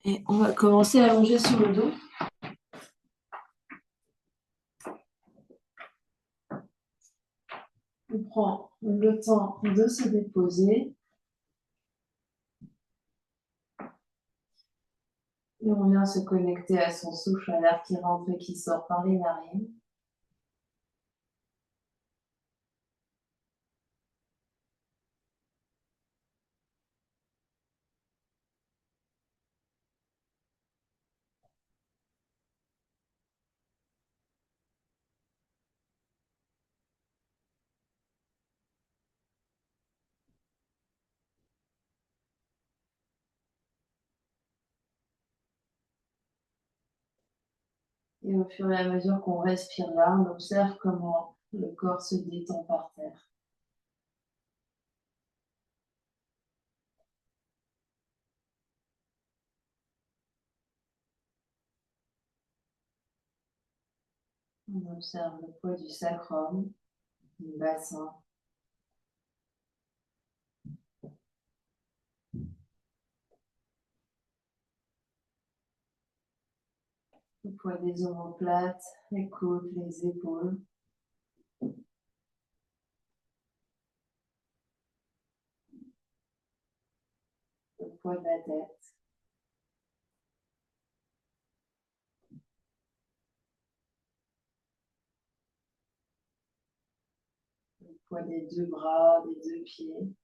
Et on va commencer à allonger sur le dos. On prend le temps de se déposer. Et on vient se connecter à son souffle, à l'air qui rentre et qui sort par les narines. Et au fur et à mesure qu'on respire là, on observe comment le corps se détend par terre. On observe le poids du sacrum, du bassin. Le poids des omoplates, les côtes, les épaules. Le poids de la tête. Le poids des deux bras, des deux pieds.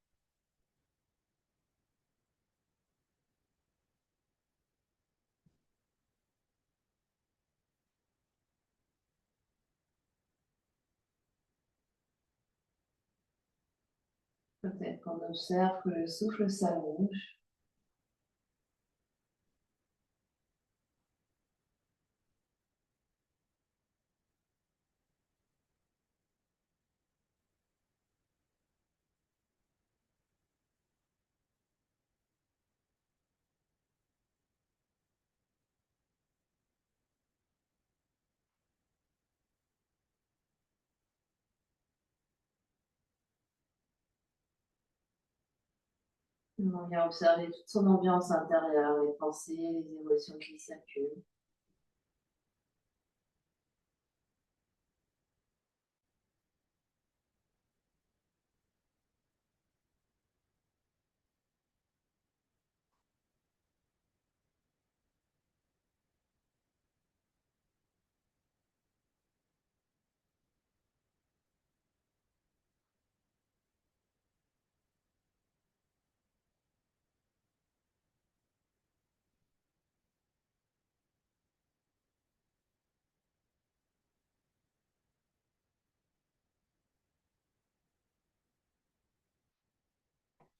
Peut-être qu'on observe que le souffle s'allonge. On vient observer toute son ambiance intérieure, les pensées, les émotions qui circulent.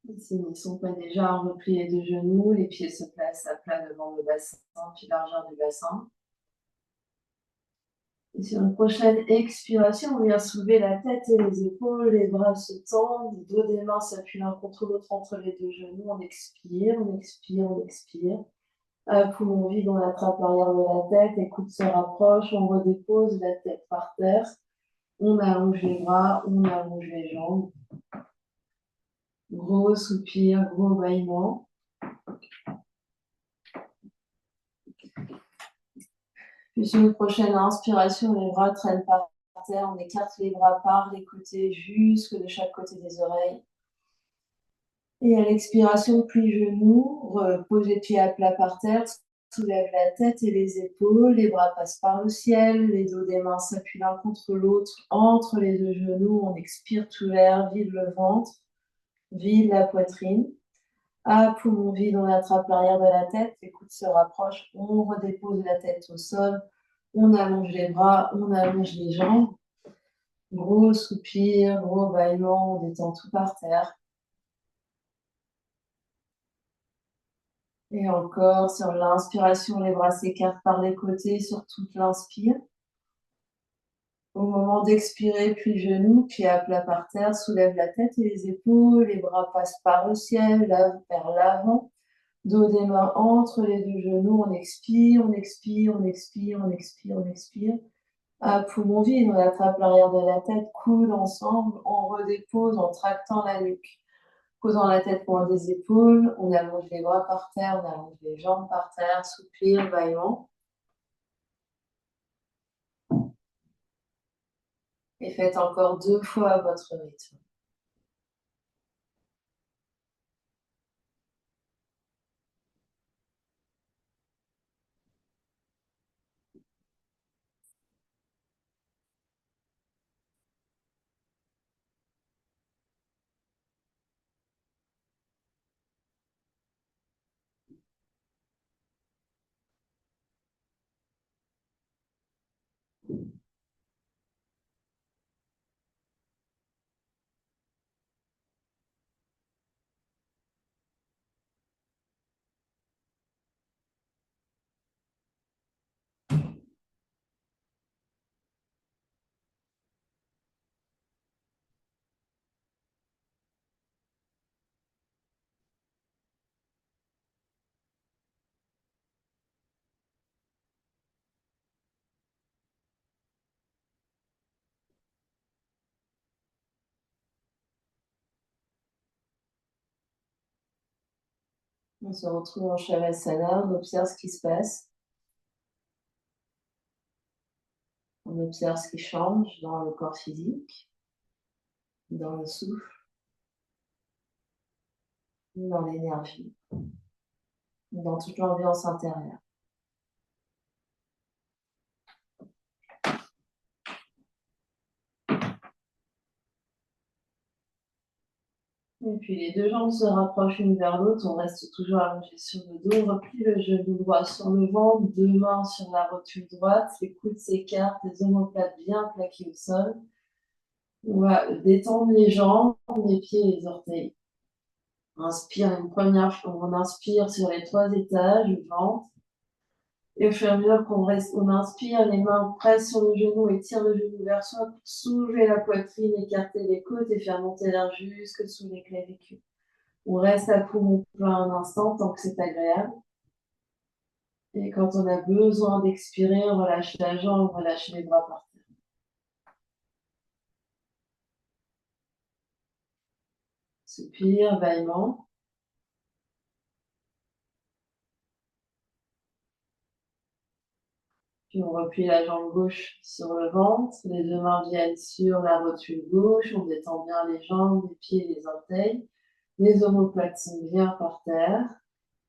Et s'ils ne sont pas déjà repliés de genoux, les pieds se placent à plat devant le bassin, puis largeur du bassin. Et sur une prochaine expiration, on vient soulever la tête et les épaules, les bras se tendent, le dos des mains s'appuie l'un contre l'autre entre les deux genoux. On expire, on expire, on expire. Poumon vide, on attrape l'arrière de la tête, les coudes se rapprochent, on redépose la tête par terre. On allonge les bras, on allonge les jambes. Gros soupir, gros bâillement. Puis sur une prochaine inspiration, les bras traînent par terre. On écarte les bras par les côtés, jusque de chaque côté des oreilles. Et à l'expiration, plie genoux, pose les pieds à plat par terre, soulève la tête et les épaules, les bras passent par le ciel, les dos des mains s'appuient l'un contre l'autre, entre les deux genoux, on expire tout l'air, vide le ventre, vide la poitrine. À poumon vide, on attrape l'arrière de la tête, les coudes se rapprochent, on redépose la tête au sol, on allonge les bras, on allonge les jambes. Gros soupir, gros bâillement, on détend tout par terre. Et encore, sur l'inspiration, les bras s'écartent par les côtés sur toute l'inspire. Au moment d'expirer, plie genoux, pieds à plat par terre, soulève la tête et les épaules, les bras passent par le ciel, vers l'avant. Dos des mains entre les deux genoux, on expire, on expire, on expire, on expire, on expire. À poumon vide, on attrape l'arrière de la tête, coudes ensemble, on redépose en tractant la nuque. Posant la tête loin des épaules, on allonge les bras par terre, on allonge les jambes par terre, soupir, bâillement. Et faites encore 2 fois à votre rythme. On se retrouve en Shavasana, on observe ce qui se passe. On observe ce qui change dans le corps physique, dans le souffle, dans l'énergie, dans toute l'ambiance intérieure. Et puis les deux jambes se rapprochent l'une vers l'autre, on reste toujours allongé sur le dos, on replie le genou droit sur le ventre, 2 mains sur la rotule droite, les coudes s'écartent, les omoplates bien plaquées au sol. On va détendre les jambes, les pieds et les orteils. Inspire une première fois, on inspire sur les 3 étages, le ventre. Et au fur et à mesure on inspire, les mains pressent sur le genou et tirent le genou vers soi pour soulever la poitrine, écarter les côtes et faire monter l'air jusque sous les clavicules. On reste à poumon plein un instant tant que c'est agréable. Et quand on a besoin d'expirer, on relâche la jambe, on relâche les bras par terre. Soupir, bâillement. Puis on replie la jambe gauche sur le ventre, les 2 mains viennent sur la rotule gauche, on détend bien les jambes, les pieds, les orteils. Les omoplates sont bien par terre.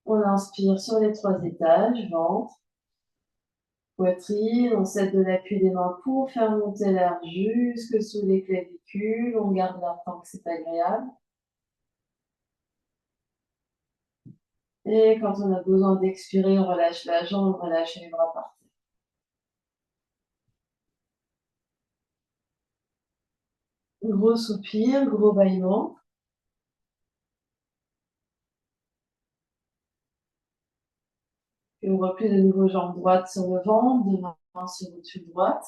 On inspire sur les 3 étages, ventre, poitrine, on cède de l'appui des mains pour faire monter l'air jusque sous les clavicules, on garde l'air tant que c'est agréable. Et quand on a besoin d'expirer, on relâche la jambe, on relâche les bras par terre. Gros soupir, gros bâillement. Et on replie de nouveau jambe droite sur le ventre, 2 mains sur rotule droite.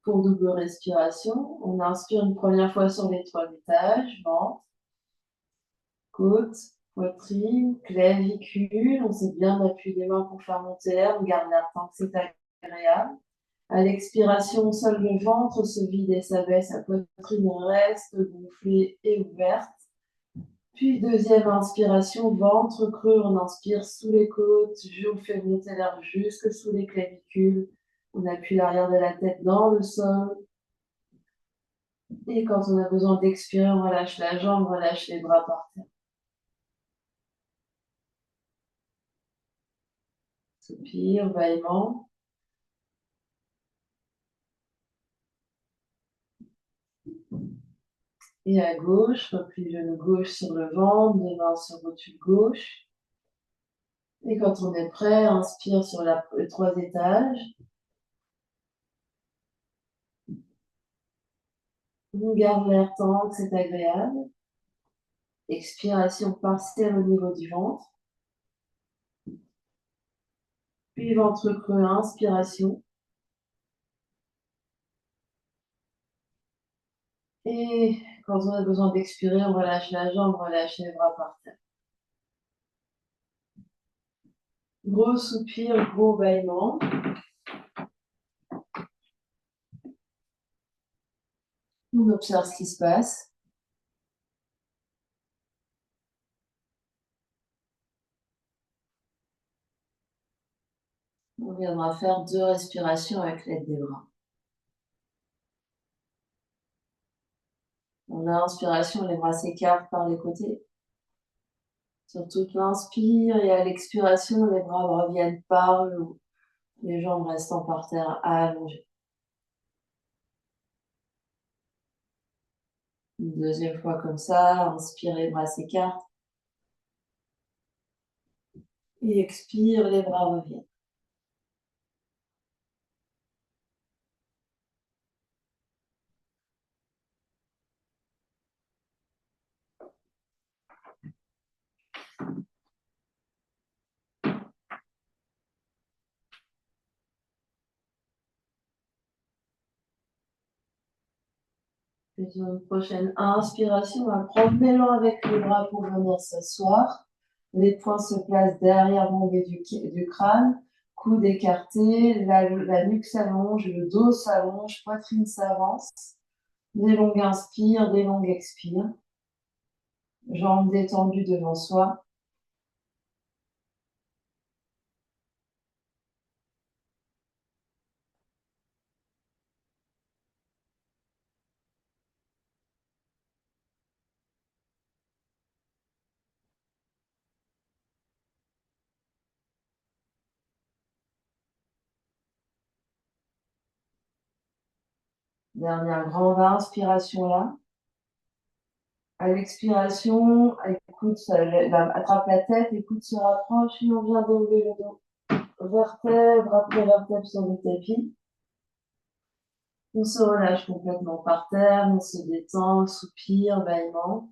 Pour double respiration, on inspire une première fois sur les 3 étages, ventre, côte, poitrine, clavicule. On s'est bien appuyé les mains pour faire monter l'air. On garde l'air tant que c'est agréable. À l'expiration, seul le ventre se vide et s'abaisse. La poitrine reste gonflée et ouverte. Puis deuxième inspiration, ventre creux. On inspire sous les côtes. On fait monter l'air jusque sous les clavicules. On appuie l'arrière de la tête dans le sol. Et quand on a besoin d'expirer, on relâche la jambe, on relâche les bras par terre. Soupir, bâillement. Et à gauche, replie genou gauche sur le ventre, 2 mains sur rotule gauche. Et quand on est prêt, inspire sur les 3 étages. On garde l'air tant que c'est agréable. Expiration partielle au niveau du ventre. Puis ventre creux, inspiration. Et quand on a besoin d'expirer, on relâche la jambe, on relâche les bras par terre. Gros soupir, gros bâillement. On observe ce qui se passe. On viendra faire 2 respirations avec l'aide des bras. On a inspiration, les bras s'écartent par les côtés. Sur toute l'inspire et à l'expiration, les bras reviennent par le haut. Les jambes restant par terre allongées. Une deuxième fois comme ça, inspirez, bras s'écartent. Et expire, les bras reviennent. Puis sur une prochaine inspiration, on va prendre l'élan avec les bras pour venir s'asseoir. Les poings se placent derrière l'onglet du crâne, coudes écartés, la nuque s'allonge, le dos s'allonge, poitrine s'avance. Des longues inspires, des longues expires. Jambes détendues devant soi. Dernière grande inspiration là. À l'expiration, écoute, attrape la tête, les coudes se rapprochent et on vient d'élever le dos. Vertèbre après vertèbre sur le tapis. On se relâche complètement par terre, on se détend, soupir, bâillement.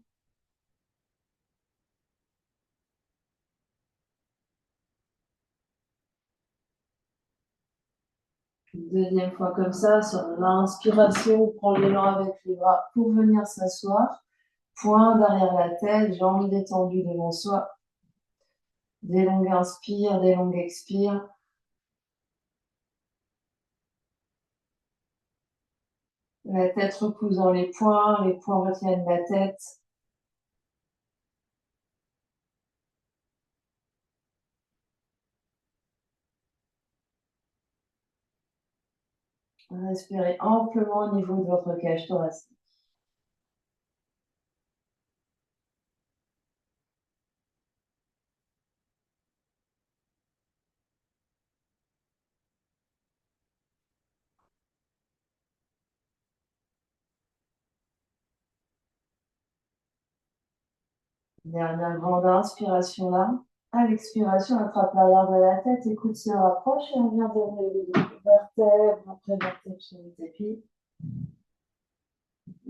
Une deuxième fois comme ça, sur l'inspiration, on prend l'élan avec les bras pour venir s'asseoir. Poing derrière la tête, jambes détendues devant soi. Des longues inspires, des longues expires. La tête repousse dans les poings retiennent la tête. Respirez amplement au niveau de votre cage thoracique. Dernière grande inspiration là. À l'expiration, attrape l'arrière de la tête, écoute se rapproche et on vient derrière le dos. Vertèbre après vertèbre sur le tapis.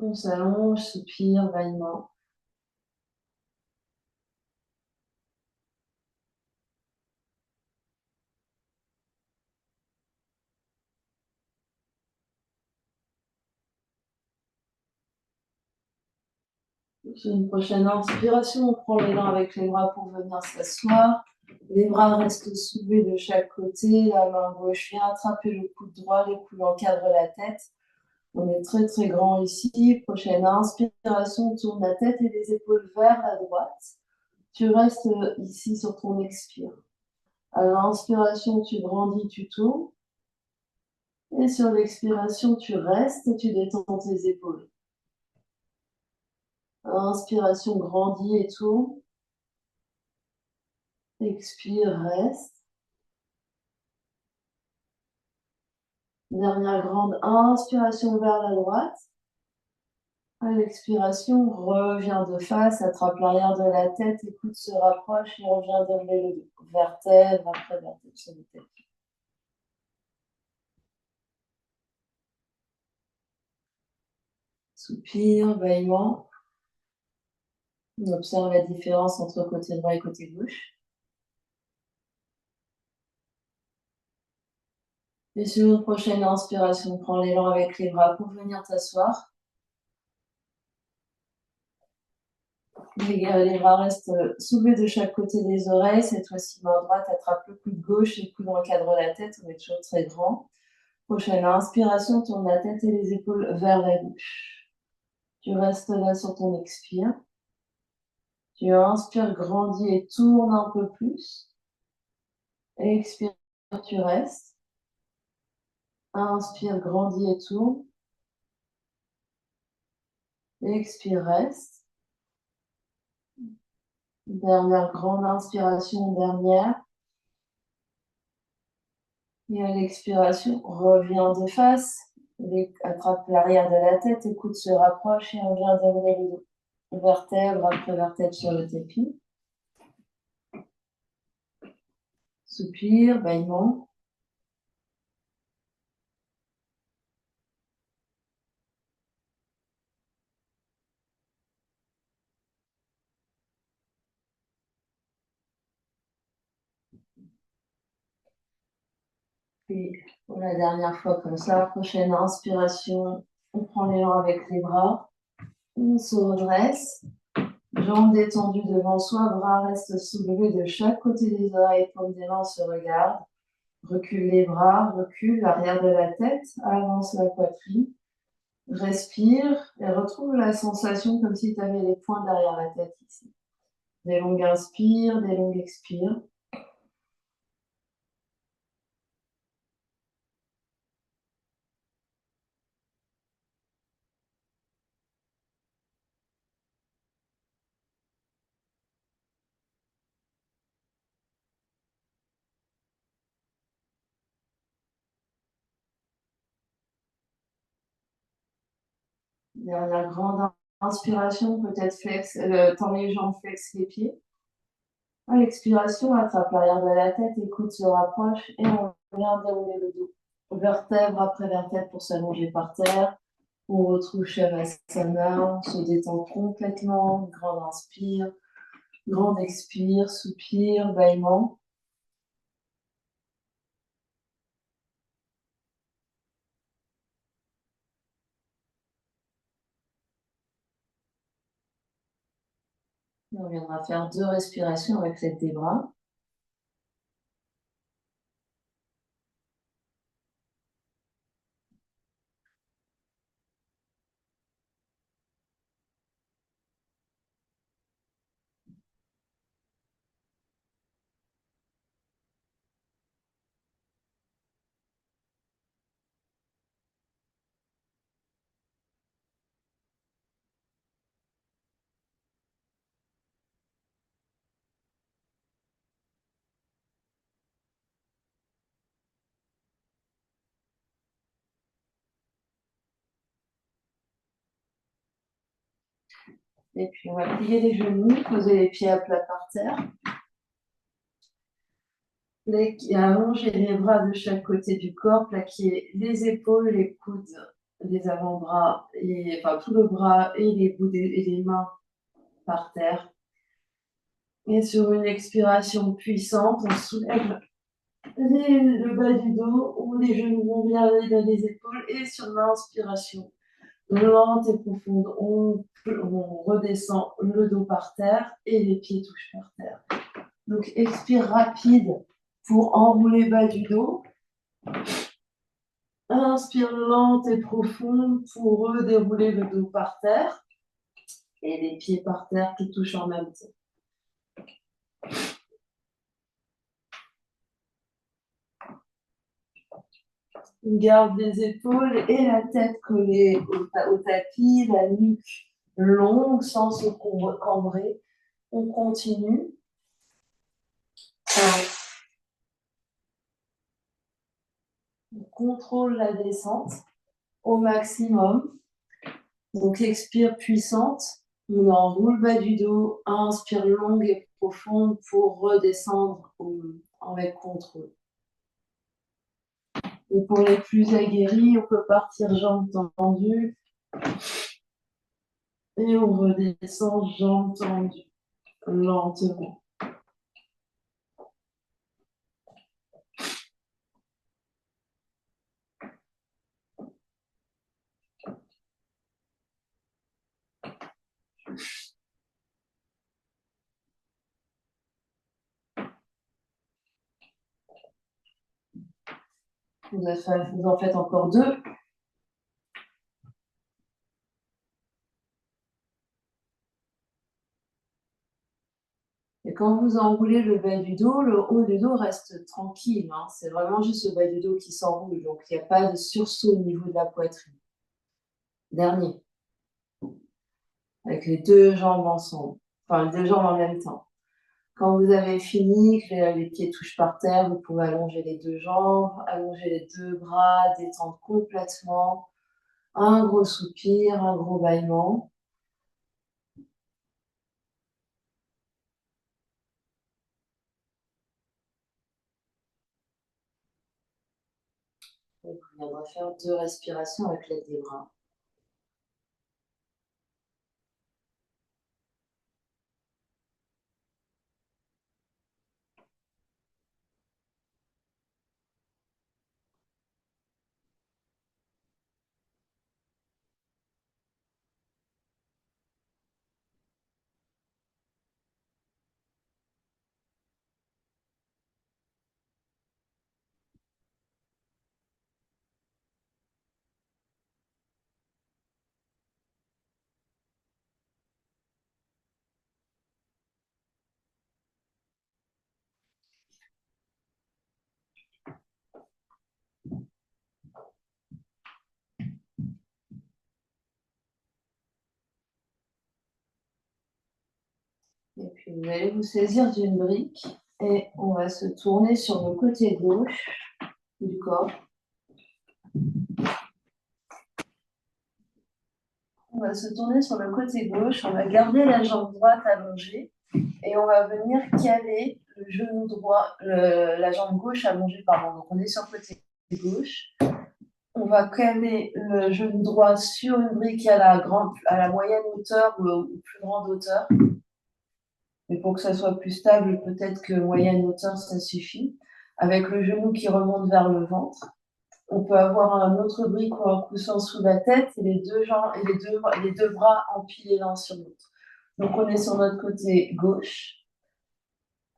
On s'allonge, soupire, bâillement. Sur une prochaine inspiration, on prend l'élan avec les bras pour venir s'asseoir. Les bras restent soulevés de chaque côté. La main gauche vient attraper le coude droit, les coudes encadrent la tête. On est très très grand ici. Prochaine inspiration, tourne la tête et les épaules vers la droite. Tu restes ici sur ton expire. À l'inspiration, tu grandis, tu tournes. Et sur l'expiration, tu restes et tu détends tes épaules. Inspiration, grandis et tourne. Expire, reste. Dernière grande inspiration vers la droite. À l'expiration, reviens de face, attrape l'arrière de la tête, écoute se rapproche et revient d'élever le dos. Vertèbre après vertèbre sur le tapis. Soupir, bâillement. On observe la différence entre côté droit et côté gauche. Et sur une prochaine inspiration, prends l'élan avec les bras pour venir t'asseoir. Les bras restent soulevés de chaque côté des oreilles. Cette fois-ci, main droite attrape le coude gauche et le coude encadre la tête. On est toujours très grand. Prochaine inspiration, tourne la tête et les épaules vers la gauche. Tu restes là sur ton expire. Tu inspires, grandis et tourne un peu plus. Expire, tu restes. Inspire, grandis et tourne. Expire, reste. Dernière grande inspiration, dernière. Et à l'expiration, reviens de face. Attrape l'arrière de la tête, écoute se rapproche et on vient dérouler le dos. Vertèbre après vertèbre sur le tapis. Soupir, bâillement. Puis pour la dernière fois comme ça, prochaine inspiration, on prend l'élan avec les bras. On se redresse. Jambes détendues devant soi, bras restent soulevés de chaque côté des oreilles, paumes des mains se regardent. Recule les bras, recule l'arrière de la tête, avance la poitrine. Respire et retrouve la sensation comme si tu avais les poings derrière la tête ici. Des longues inspires, des longues expires. Dernière grande inspiration, peut-être tends les jambes, flex les pieds. À l'expiration, attrape l'arrière de la tête, écoute se rapproche et on vient dérouler le dos. Vertèbre après vertèbre pour s'allonger par terre. On retrouve Shavasana, on se détend complètement. Grande inspire, grande expire, soupir, bâillement. On viendra faire 2 respirations avec l'aide des bras. Et puis on va plier les genoux, poser les pieds à plat par terre. Allonger les bras de chaque côté du corps, plaquer les épaules, les coudes, les avant-bras, tout le bras et les bouts et les mains par terre. Et sur une expiration puissante, on soulève le bas du dos, ou les genoux vont bien aller dans les épaules. Et sur l'inspiration lente et profonde, on redescend le dos par terre et les pieds touchent par terre. Donc expire rapide pour enrouler bas du dos. Inspire lente et profonde pour redérouler le dos par terre et les pieds par terre qui touchent en même temps. On garde les épaules et la tête collées au tapis, la nuque longue sans se cambrer. On continue. On contrôle la descente au maximum. Donc expire puissante. On enroule bas du dos. Inspire longue et profonde pour redescendre avec contrôle. Et pour les plus aguerris, on peut partir jambes tendues. Et on redescend jambes tendues, lentement. Vous en faites encore 2. Et quand quand vous enroulez le bas du dos, le haut du dos reste tranquille, hein. C'est vraiment juste le bas du dos qui s'enroule, donc il n'y a pas de sursaut au niveau de la poitrine. Dernier. Avec les deux jambes ensemble, enfin les deux jambes en même temps. Quand vous avez fini, que les pieds touchent par terre, vous pouvez allonger les deux jambes, allonger les deux bras, détendre complètement. Un gros soupir, un gros bâillement. Donc, on viendra faire 2 respirations avec l'aide des bras. Et puis vous allez vous saisir d'une brique et on va se tourner sur le côté gauche du corps. On va se tourner sur le côté gauche, on va garder la jambe droite allongée et on va venir caler le genou droit, la jambe gauche allongée, pardon. Donc on est sur le côté gauche. On va caler le genou droit sur une brique à la moyenne hauteur ou plus grande hauteur. Mais pour que ça soit plus stable, peut-être que moyenne hauteur, ça suffit. Avec le genou qui remonte vers le ventre. On peut avoir un autre brique ou un coussin sous la tête et les deux bras empilés l'un sur l'autre. Donc on est sur notre côté gauche,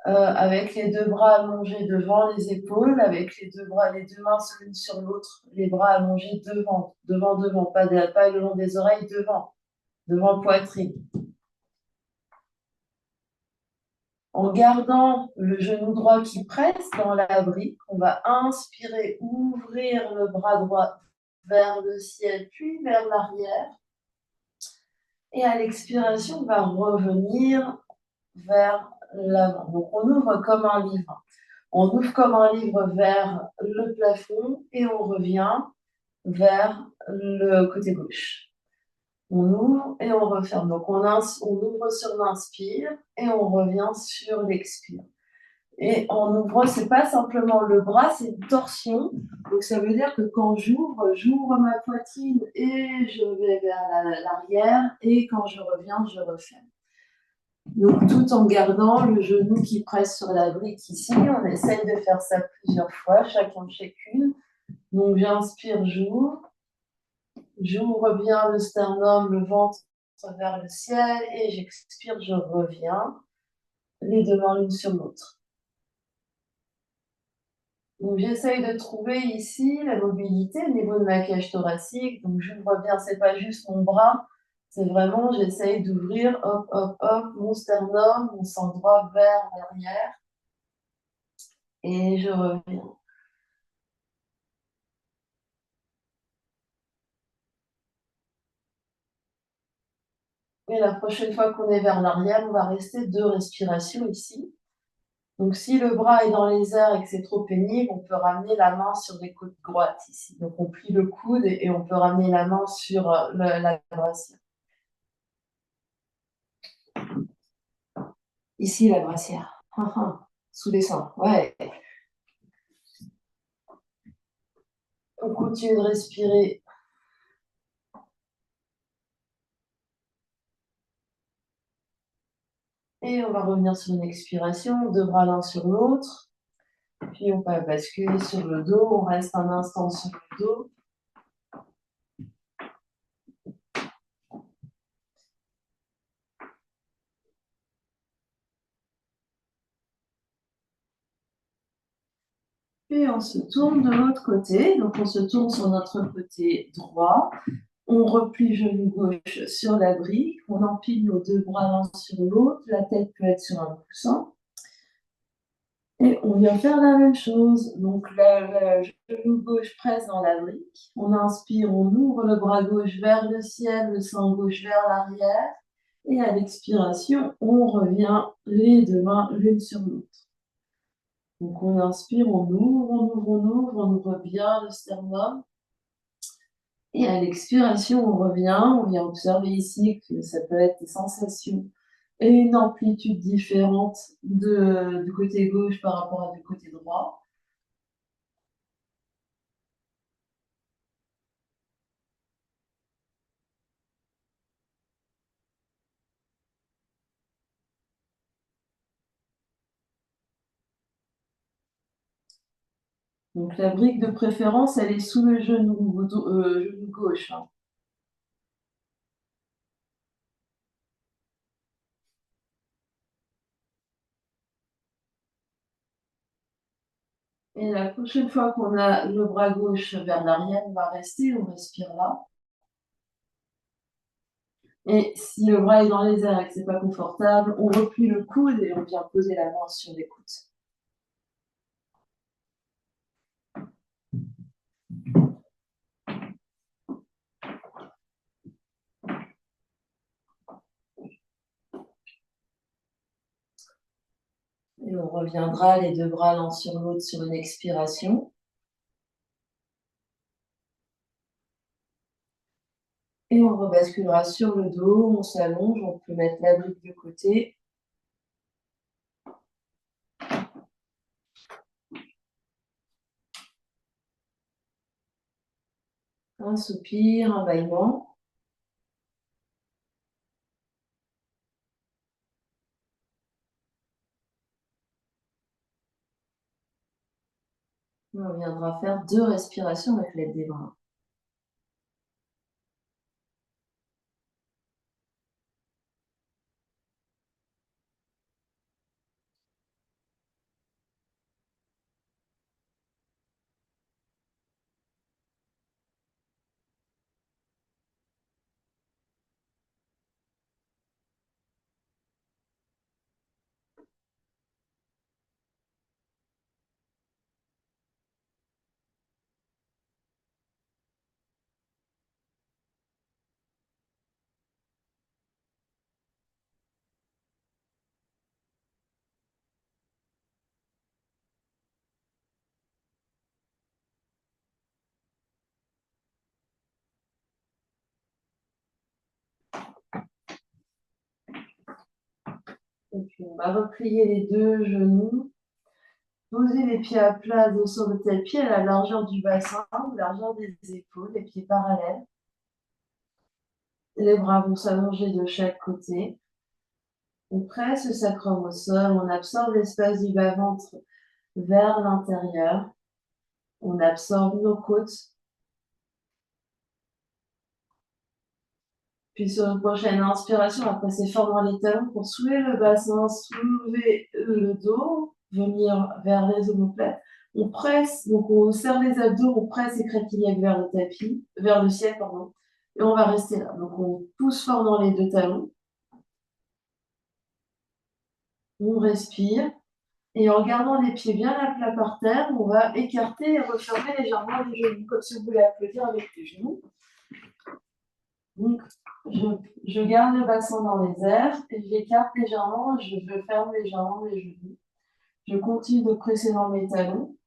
avec les deux bras allongés devant les épaules, avec les deux mains l'une sur l'autre, les bras allongés devant, pas le long des oreilles, devant poitrine. En gardant le genou droit qui presse dans la brique, on va inspirer, ouvrir le bras droit vers le ciel, puis vers l'arrière. Et à l'expiration, on va revenir vers l'avant. Donc, on ouvre comme un livre. On ouvre comme un livre vers le plafond et on revient vers le côté gauche. On ouvre et on referme. Donc, on ouvre sur l'inspire et on revient sur l'expire. Et en ouvrant, c'est pas simplement le bras, c'est une torsion. Donc, ça veut dire que quand j'ouvre ma poitrine et je vais vers l'arrière. Et quand je reviens, je referme. Donc, tout en gardant le genou qui presse sur la brique ici. On essaye de faire ça plusieurs fois, chacune. Donc, j'inspire, j'ouvre. J'ouvre bien le sternum, le ventre vers le ciel. Et j'expire, je reviens. Les deux mains l'une sur l'autre. Donc, j'essaye de trouver ici la mobilité au niveau de ma cage thoracique. Donc, j'ouvre bien, c'est pas juste mon bras, c'est vraiment, j'essaye d'ouvrir, mon sternum, mon sang droit vers l'arrière. Et je reviens. Et la prochaine fois qu'on est vers l'arrière, on va rester 2 respirations ici. Donc, si le bras est dans les airs et que c'est trop pénible, on peut ramener la main sur les côtes droites ici. Donc, on plie le coude et on peut ramener la main sur la brassière. Ici, la brassière. Sous les seins, ouais. On continue de respirer. Et on va revenir sur une expiration, 2 bras l'un sur l'autre. Puis on va basculer sur le dos. On reste un instant sur le dos. Puis on se tourne de l'autre côté. Donc on se tourne sur notre côté droit. On replie genou gauche sur la brique. On empile nos 2 bras l'un sur l'autre. La tête peut être sur un coussin. Et on vient faire la même chose. Donc, le genou gauche presse dans la brique. On inspire, on ouvre le bras gauche vers le ciel, le sang gauche vers l'arrière. Et à l'expiration, on revient les deux mains l'une sur l'autre. Donc, on inspire, on ouvre, on ouvre, on ouvre, on ouvre bien le sternum. Et à l'expiration, on vient observer ici que ça peut être des sensations et une amplitude différente du côté gauche par rapport à du côté droit. Donc la brique de préférence, elle est sous le genou, genou gauche, hein. Et la prochaine fois qu'on a le bras gauche vers l'arrière, on va rester, on respire là. Et si le bras est dans les airs et que c'est pas confortable, on replie le coude et on vient poser la main sur l'écoute. Et on reviendra les deux bras l'un sur l'autre sur une expiration. Et on rebasculera sur le dos, on s'allonge, on peut mettre la brique de côté. Un soupir, un bâillement. Et on viendra faire 2 respirations avec l'aide des bras. Et puis on va replier les deux genoux. Poser les pieds à plat sur le tapis à la largeur du bassin, largeur des épaules, les pieds parallèles. Les bras vont s'allonger de chaque côté. On presse le sacrum au sol, on absorbe l'espace du bas-ventre vers l'intérieur. On absorbe nos côtes. Puis sur une prochaine inspiration, on va passer fort dans les talons pour soulever le bassin, soulever le dos, venir vers les omoplates. On presse, donc on serre les abdos, on presse écartillac vers le tapis, vers le ciel, pardon. Et on va rester là. Donc on pousse fort dans les deux talons. On respire. Et en gardant les pieds bien à plat par terre, on va écarter et refermer légèrement les genoux, comme si vous voulez applaudir avec les genoux. Donc, je garde le bassin dans les airs et j'écarte légèrement, je ferme légèrement mes genoux. Je continue de presser dans mes talons.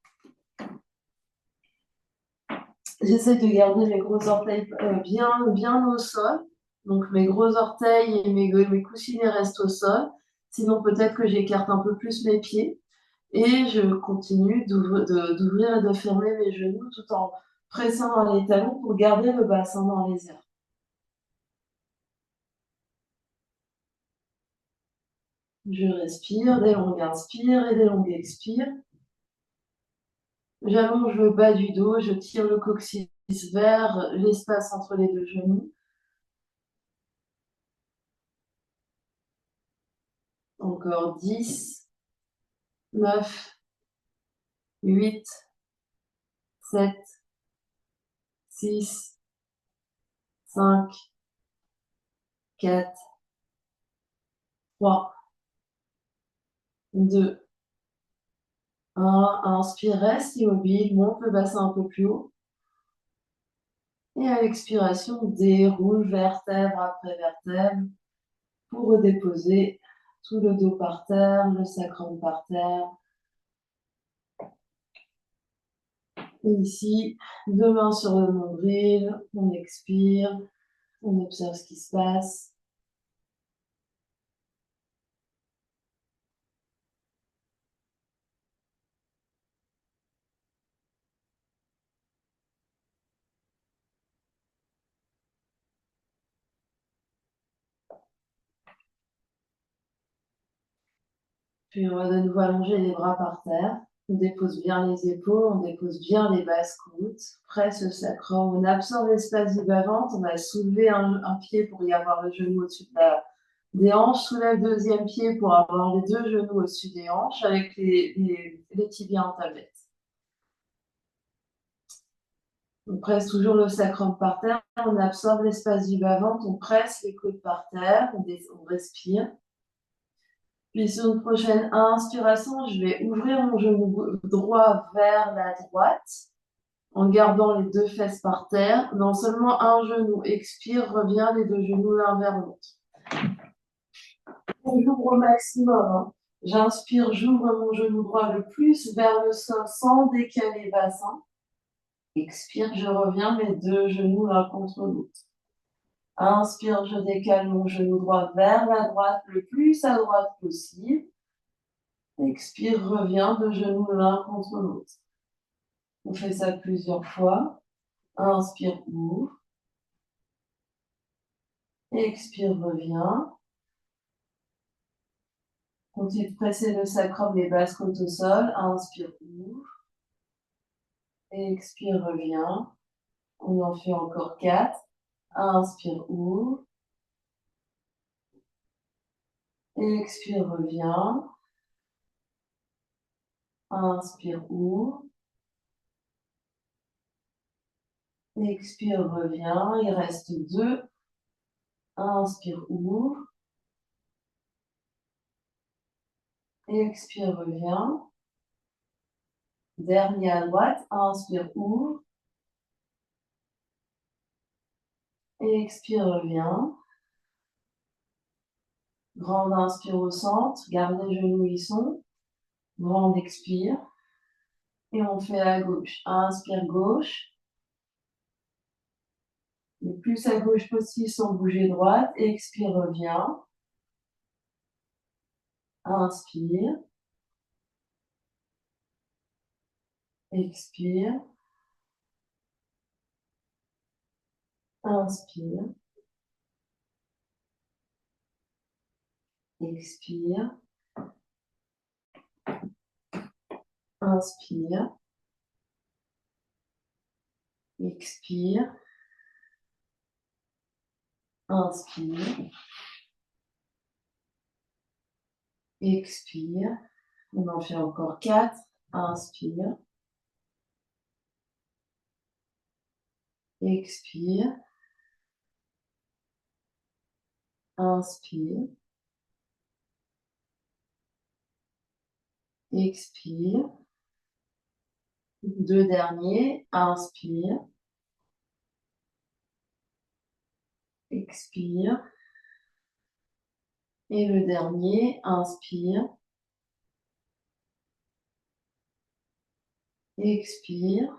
J'essaie de garder mes gros orteils bien au sol. Donc mes gros orteils et mes coussinets restent au sol. Sinon, peut-être que j'écarte un peu plus mes pieds. Et je continue d'ouvrir et de fermer mes genoux tout en pressant dans les talons pour garder le bassin dans les airs. Je respire, des longues inspire et des longues expire. J'allonge le bas du dos, je tire le coccyx vers l'espace entre les deux genoux. Encore 10, 9, 8, 7, 6, 5, 4, 3, 2, Inspire, reste immobile, monte le bassin un peu plus haut. Et à l'expiration, déroule vertèbre après vertèbre pour redéposer tout le dos par terre, le sacrum par terre. Et ici, deux mains sur le nombril, on expire, on observe ce qui se passe. Puis on va de nouveau allonger les bras par terre. On dépose bien les épaules, on dépose bien les basses côtes, presse le sacrum, on absorbe l'espace du bas-ventre, on va soulever un pied pour y avoir le genou au-dessus des hanches, soulève le deuxième pied pour avoir les deux genoux au-dessus des hanches avec les tibias en tablette. On presse toujours le sacrum par terre, on absorbe l'espace du bas-ventre, on presse les côtes par terre, on respire. Puis sur une prochaine inspiration, je vais ouvrir mon genou droit vers la droite en gardant les deux fesses par terre. Dans seulement un genou, expire, reviens les deux genoux l'un vers l'autre. J'ouvre au maximum. Hein. J'inspire, j'ouvre mon genou droit le plus vers le sol sans décaler bassin. Expire, je reviens mes deux genoux l'un contre l'autre. Inspire, je décale mon genou droit vers la droite le plus à droite possible. Expire, reviens de genoux l'un contre l'autre. On fait ça plusieurs fois. Inspire, ouvre. Expire, reviens. Continue de presser le sacrum, les basses côtes au sol. Inspire, ouvre. Expire, reviens. On en fait encore 4. Inspire, ouvre. Expire, reviens. Inspire, ouvre. Expire, reviens. Il reste 2. Inspire, ouvre. Expire, reviens. Dernier à droite. Inspire, ouvre. Expire, reviens. Grande inspire au centre. Garde les genoux où ils sont. Grande expire. Et on fait à gauche. Inspire, gauche. Le plus à gauche possible sans bouger droite. Expire, reviens. Inspire. Expire. Inspire. Expire. Inspire. Expire. Inspire. Expire. On en fait encore 4. Inspire. Expire. Inspire. Expire. 2 derniers. Inspire. Expire. Et le dernier, inspire. Expire.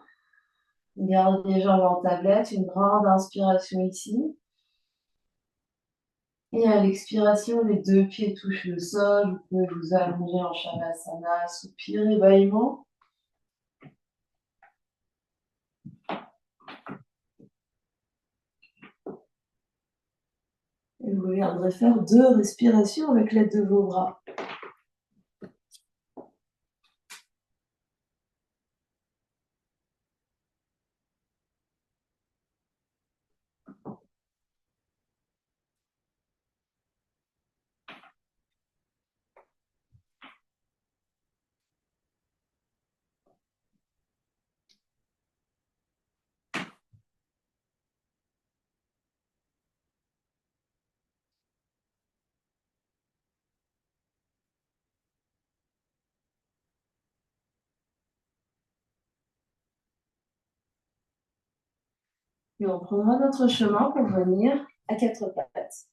Garde les jambes en tablette. Une grande inspiration ici. Et à l'expiration, les deux pieds touchent le sol. Vous pouvez vous allonger en Shavasana, soupir, ébaillement. Et vous viendrez faire 2 respirations avec l'aide de vos bras. Et on prendra notre chemin pour venir à quatre pattes.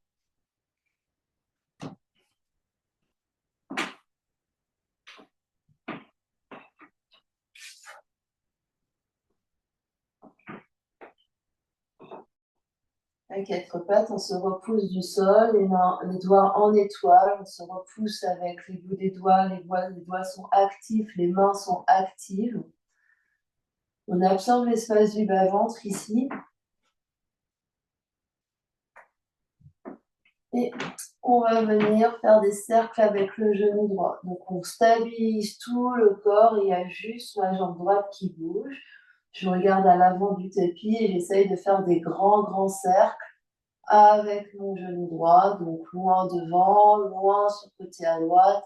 À quatre pattes, on se repousse du sol, les doigts en étoile, on se repousse avec les bouts des doigts, les doigts sont actifs, les mains sont actives. On absorbe l'espace du bas-ventre ici. Et on va venir faire des cercles avec le genou droit. Donc on stabilise tout le corps, il y a juste ma jambe droite qui bouge. Je regarde à l'avant du tapis et j'essaye de faire des grands cercles avec mon genou droit, donc loin devant, loin sur le côté à droite.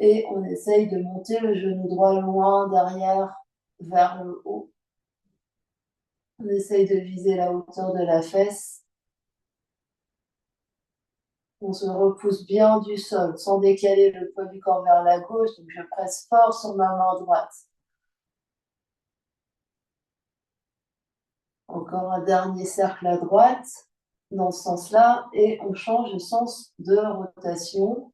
Et on essaye de monter le genou droit loin derrière vers le haut. On essaye de viser la hauteur de la fesse. On se repousse bien du sol sans décaler le poids du corps vers la gauche. Donc je presse fort sur ma main droite. Encore un dernier cercle à droite dans ce sens-là et on change de sens de rotation.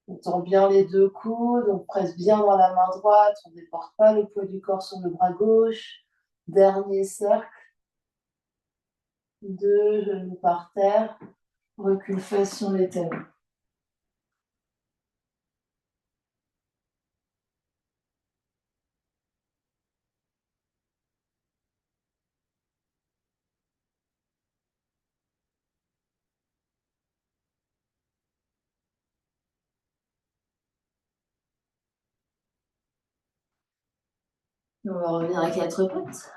On tend bien les deux coudes, on presse bien dans la main droite, on ne déporte pas le poids du corps sur le bras gauche. Dernier cercle. Deux genoux par terre, recul fesses sur les talons. On va revenir à quatre pattes.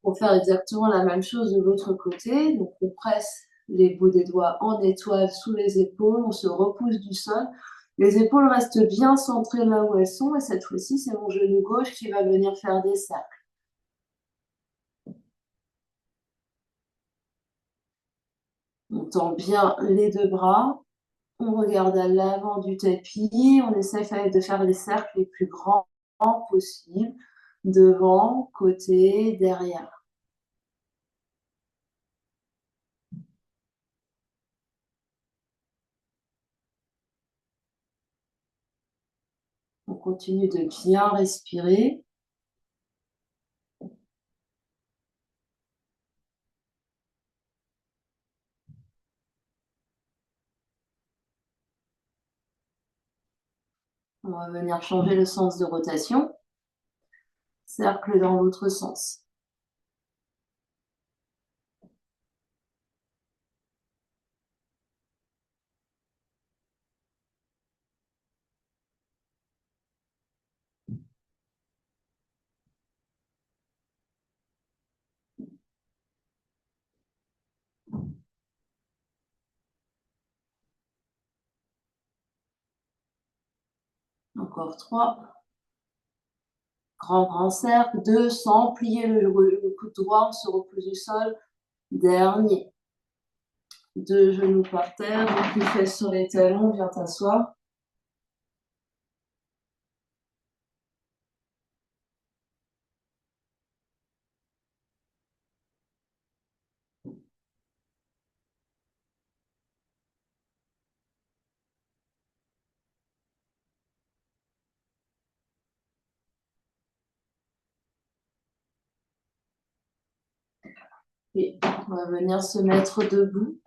Pour faire exactement la même chose de l'autre côté, donc on presse les bouts des doigts en étoile sous les épaules, on se repousse du sol. Les épaules restent bien centrées là où elles sont et cette fois-ci, c'est mon genou gauche qui va venir faire des cercles. On tend bien les deux bras, on regarde à l'avant du tapis, on essaie de faire les cercles les plus grands possibles, devant, côté, derrière. On continue de bien respirer. On va venir changer le sens de rotation. Cercle dans l'autre sens. Encore 3. Grand cercle. 2, sans plier le coude droit, on se repousse du sol. Dernier. 2 genoux par terre, donc les fesses sur les talons, viens t'asseoir. Et on va venir se mettre debout.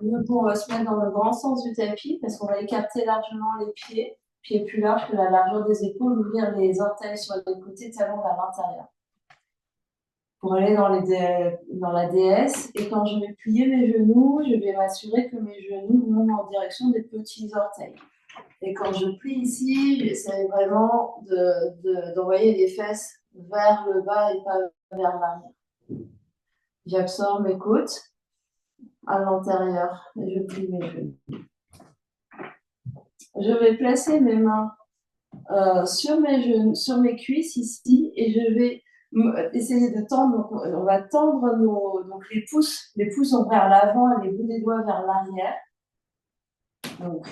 On va se mettre dans le grand sens du tapis parce qu'on va écarter largement les pieds plus larges que la largeur des épaules, ouvrir les orteils sur les côtés, talons vers l'intérieur. Pour aller dans la déesse. Et quand je vais plier mes genoux, je vais m'assurer que mes genoux montent en direction des petits orteils. Et quand je plie ici, j'essaie vraiment d'envoyer les fesses vers le bas et pas vers l'arrière. J'absorbe mes côtes. à l'intérieur et je plie mes genoux. Je vais placer mes mains sur mes genoux, sur mes cuisses ici et je vais essayer de tendre. Donc, on va tendre donc les pouces sont vers l'avant et les bouts des doigts vers l'arrière. Donc,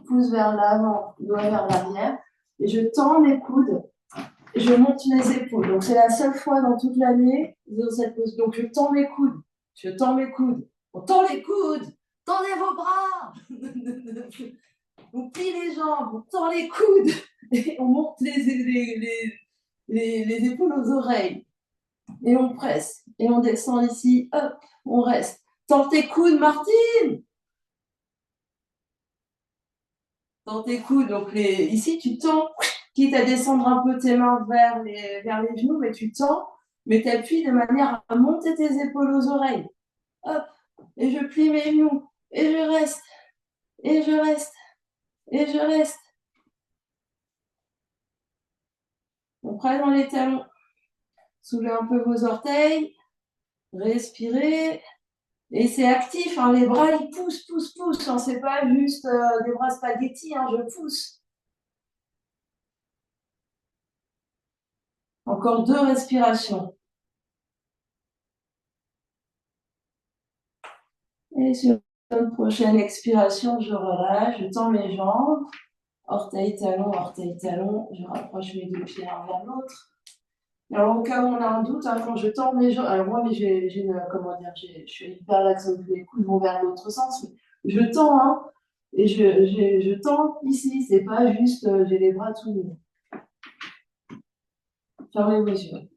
pouce vers l'avant, doigt vers l'arrière et je tends mes coudes. Je monte mes épaules. Donc, c'est la seule fois dans toute l'année dans cette pose. Donc, je tends mes coudes. Je tends mes coudes. On tend les coudes. Tendez vos bras. On plie les jambes. On tend les coudes. Et on monte les épaules aux oreilles. Et on presse. Et on descend ici. Hop, on reste. Tends tes coudes, Martine. Tends tes coudes. Donc, ici, tu tends. Quitte à descendre un peu tes mains vers les genoux, mais tu tends, mais tu appuies de manière à monter tes épaules aux oreilles. Hop, et je plie mes genoux, et je reste, et je reste, et je reste. On prend dans les talons. Soulevez un peu vos orteils, respirez. Et c'est actif, hein, les bras, ils poussent, poussent, poussent. Hein, c'est pas juste des bras spaghettis, hein, je pousse. Encore 2 respirations. Et sur une prochaine expiration, je relâche, je tends mes jambes. Orteil, talon, je rapproche mes 2 pieds l'un vers l'autre. Alors, au cas où on a un doute, hein, quand je tends mes jambes, alors moi, je suis hyper laxe, donc les coudes vont vers l'autre sens, mais je tends, hein, et je tends ici, c'est pas juste, j'ai les bras tout nus. Fermez vos yeux.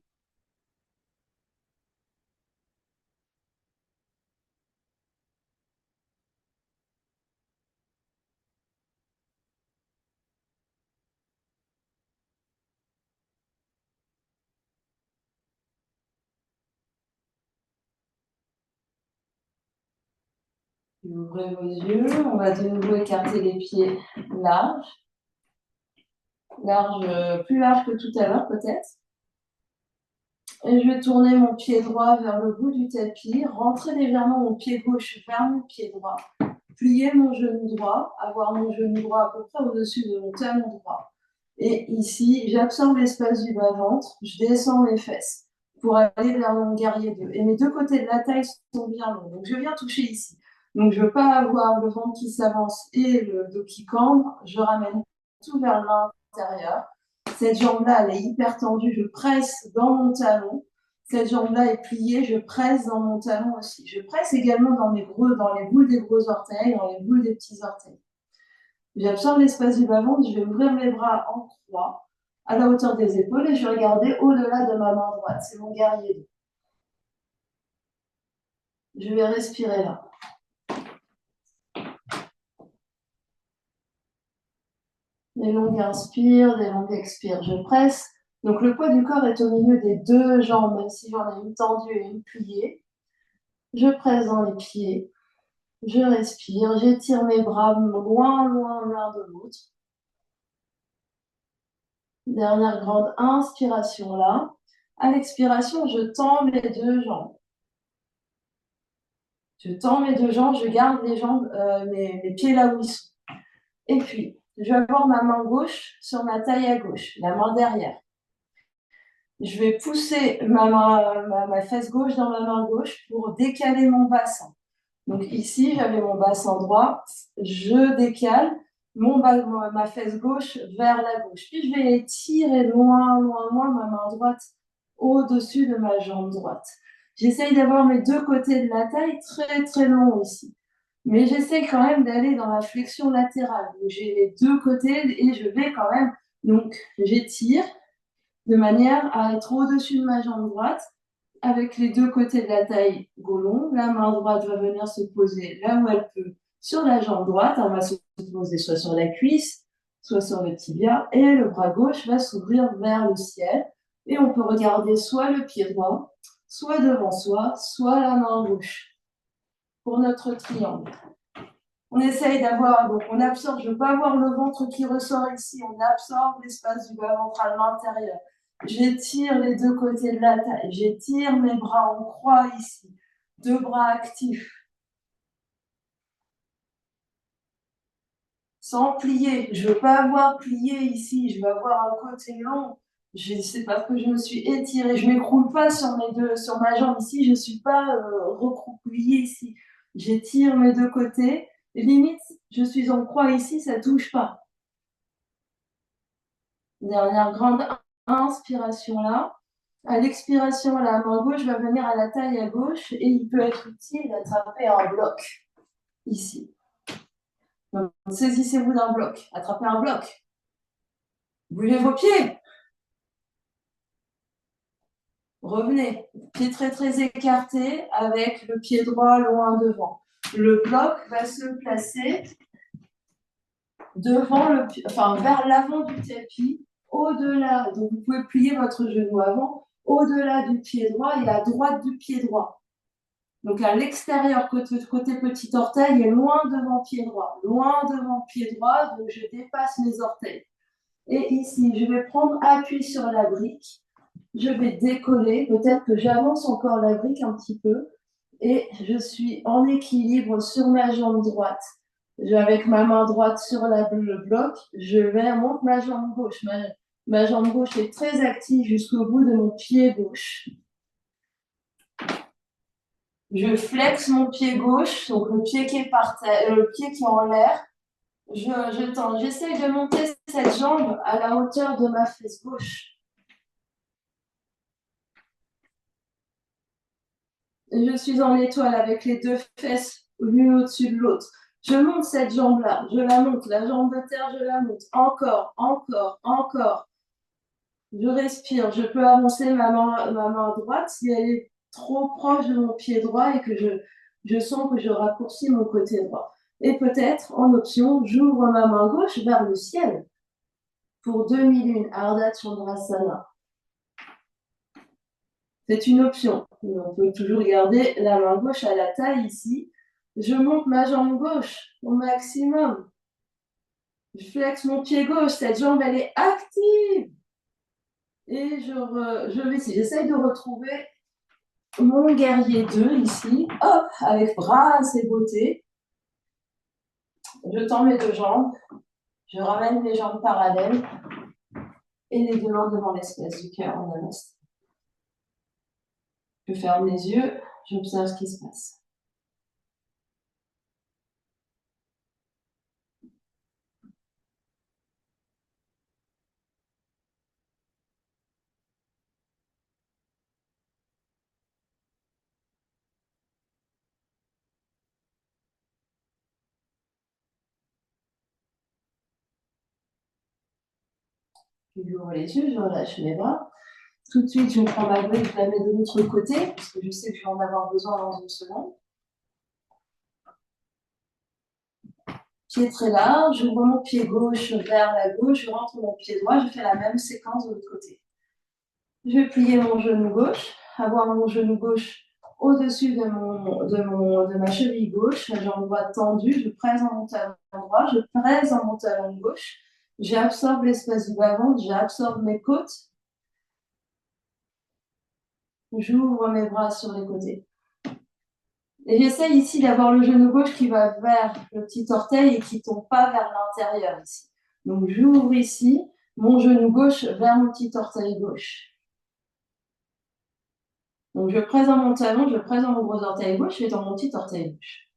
Ouvrez vos yeux, on va de nouveau écarter les pieds larges, plus large que tout à l'heure peut-être. Et je vais tourner mon pied droit vers le bout du tapis, rentrer légèrement mon pied gauche vers mon pied droit, plier mon genou droit, avoir mon genou droit à peu près au-dessus de mon talon droit. Et ici, j'absorbe l'espace du bas-ventre, je descends mes fesses pour aller vers mon guerrier 2. Et mes 2 côtés de la taille sont bien longs. Donc, je viens toucher ici. Donc, je ne veux pas avoir le ventre qui s'avance et le dos qui cambre. Je ramène tout vers l'intérieur. Cette jambe-là, elle est hyper tendue. Je presse dans mon talon. Cette jambe-là est pliée. Je presse dans mon talon aussi. Je presse également dans les boules des gros orteils, dans les boules des petits orteils. J'absorbe l'espace du bas-ventre. Je vais ouvrir mes bras en croix à la hauteur des épaules et je vais regarder au-delà de ma main droite. C'est mon guerrier. Je vais respirer là. Des longues inspires, des longues expires. Je presse. Donc le poids du corps est au milieu des 2 jambes, même si j'en ai une tendue et une pliée. Je presse dans les pieds. Je respire. J'étire mes bras loin, loin l'un de l'autre. Dernière grande inspiration là. À l'expiration, je tends mes 2 jambes. Je tends mes 2 jambes, je garde les jambes, mes pieds là où ils sont. Et puis, je vais avoir ma main gauche sur ma taille à gauche, la main derrière. Je vais pousser ma fesse gauche dans ma main gauche pour décaler mon bassin. Donc ici, j'avais mon bassin droit, je décale ma fesse gauche vers la gauche. Puis je vais étirer loin, loin, loin ma main droite au-dessus de ma jambe droite. J'essaye d'avoir mes 2 côtés de la taille très, très longs ici. Mais j'essaie quand même d'aller dans la flexion latérale. Donc, j'ai les 2 côtés et je vais quand même, donc j'étire de manière à être au-dessus de ma jambe droite avec les 2 côtés de la taille golon. La main droite va venir se poser là où elle peut sur la jambe droite. Elle va se poser soit sur la cuisse, soit sur le tibia. Et le bras gauche va s'ouvrir vers le ciel. Et on peut regarder soit le pied droit, soit devant soi, soit la main gauche pour notre triangle. On essaye d'avoir, donc on absorbe, je ne veux pas avoir le ventre qui ressort ici, on absorbe l'espace du bas-ventre à l'intérieur. J'étire les 2 côtés de la taille, j'étire mes bras en croix ici Deux bras actifs. Sans plier. Je ne veux pas avoir plié ici. Je veux avoir un côté long. C'est parce que je me suis étirée. Je ne m'écroule pas sur ma jambe ici. Je ne suis pas recroquevillée ici. J'étire mes deux côtés. Limite, je suis en croix ici, ça ne touche pas. Dernière grande inspiration là. À l'expiration, la main gauche va venir à la taille à gauche et il peut être utile d'attraper un bloc ici. Donc, saisissez-vous d'un bloc. Attrapez un bloc. Bougez vos pieds. Revenez. Pied très très écarté avec le pied droit loin devant. Le bloc va se placer vers l'avant du tapis, au-delà. Donc vous pouvez plier votre genou avant, au-delà du pied droit et à droite du pied droit. Donc à l'extérieur, côté petit orteil, et loin devant pied droit. Loin devant pied droit, donc je dépasse mes orteils. Et ici, je vais prendre appui sur la brique. Je vais décoller. Peut-être que j'avance encore la brique un petit peu. Et je suis en équilibre sur ma jambe droite. Avec ma main droite sur le bloc, je vais monter ma jambe gauche. Ma jambe gauche est très active jusqu'au bout de mon pied gauche. Je flexe mon pied gauche, donc le pied qui est par terre, le pied qui est en l'air. Je tends. J'essaye de monter cette jambe à la hauteur de ma fesse gauche. Et je suis en étoile avec les deux fesses l'une au-dessus de l'autre. Je monte cette jambe-là, je la monte, la jambe de terre, je la monte. Encore, encore, encore. Je respire, je peux avancer ma main droite si elle est trop proche de mon pied droit et que je sens que je raccourcis mon côté droit. Et peut-être, en option, j'ouvre ma main gauche vers le ciel pour demi-lune, Ardha Chandrasana. C'est une option. On peut toujours garder la main gauche à la taille ici. Je monte ma jambe gauche au maximum. Je flexe mon pied gauche. Cette jambe, elle est active. Et je vais ici. J'essaye de retrouver mon guerrier 2 ici. Hop, avec bras et beauté. Je tends mes deux jambes. Je ramène mes jambes parallèles. Et les deux mains devant l'espace du cœur en namasté. Je ferme les yeux. J'observe ce qui se passe. Puis j'ouvre les yeux, je relâche mes bras. Tout de suite, je prends ma brique, je la mets de l'autre côté, parce que je sais que je vais en avoir besoin dans une seconde. Pied très large, j'ouvre mon pied gauche vers la gauche, je rentre mon pied droit, je fais la même séquence de l'autre côté. Je vais plier mon genou gauche, avoir mon genou gauche au-dessus de ma cheville gauche, la jambe droite tendue, je presse en mon talon droit, je presse en mon talon gauche, j'absorbe l'espace du bas-ventre, j'absorbe mes côtes, j'ouvre mes bras sur les côtés. Et j'essaye ici d'avoir le genou gauche qui va vers le petit orteil et qui ne tombe pas vers l'intérieur ici. Donc j'ouvre ici mon genou gauche vers mon petit orteil gauche. Donc je presse dans mon talon, je presse dans mon gros orteil gauche et dans mon petit orteil gauche.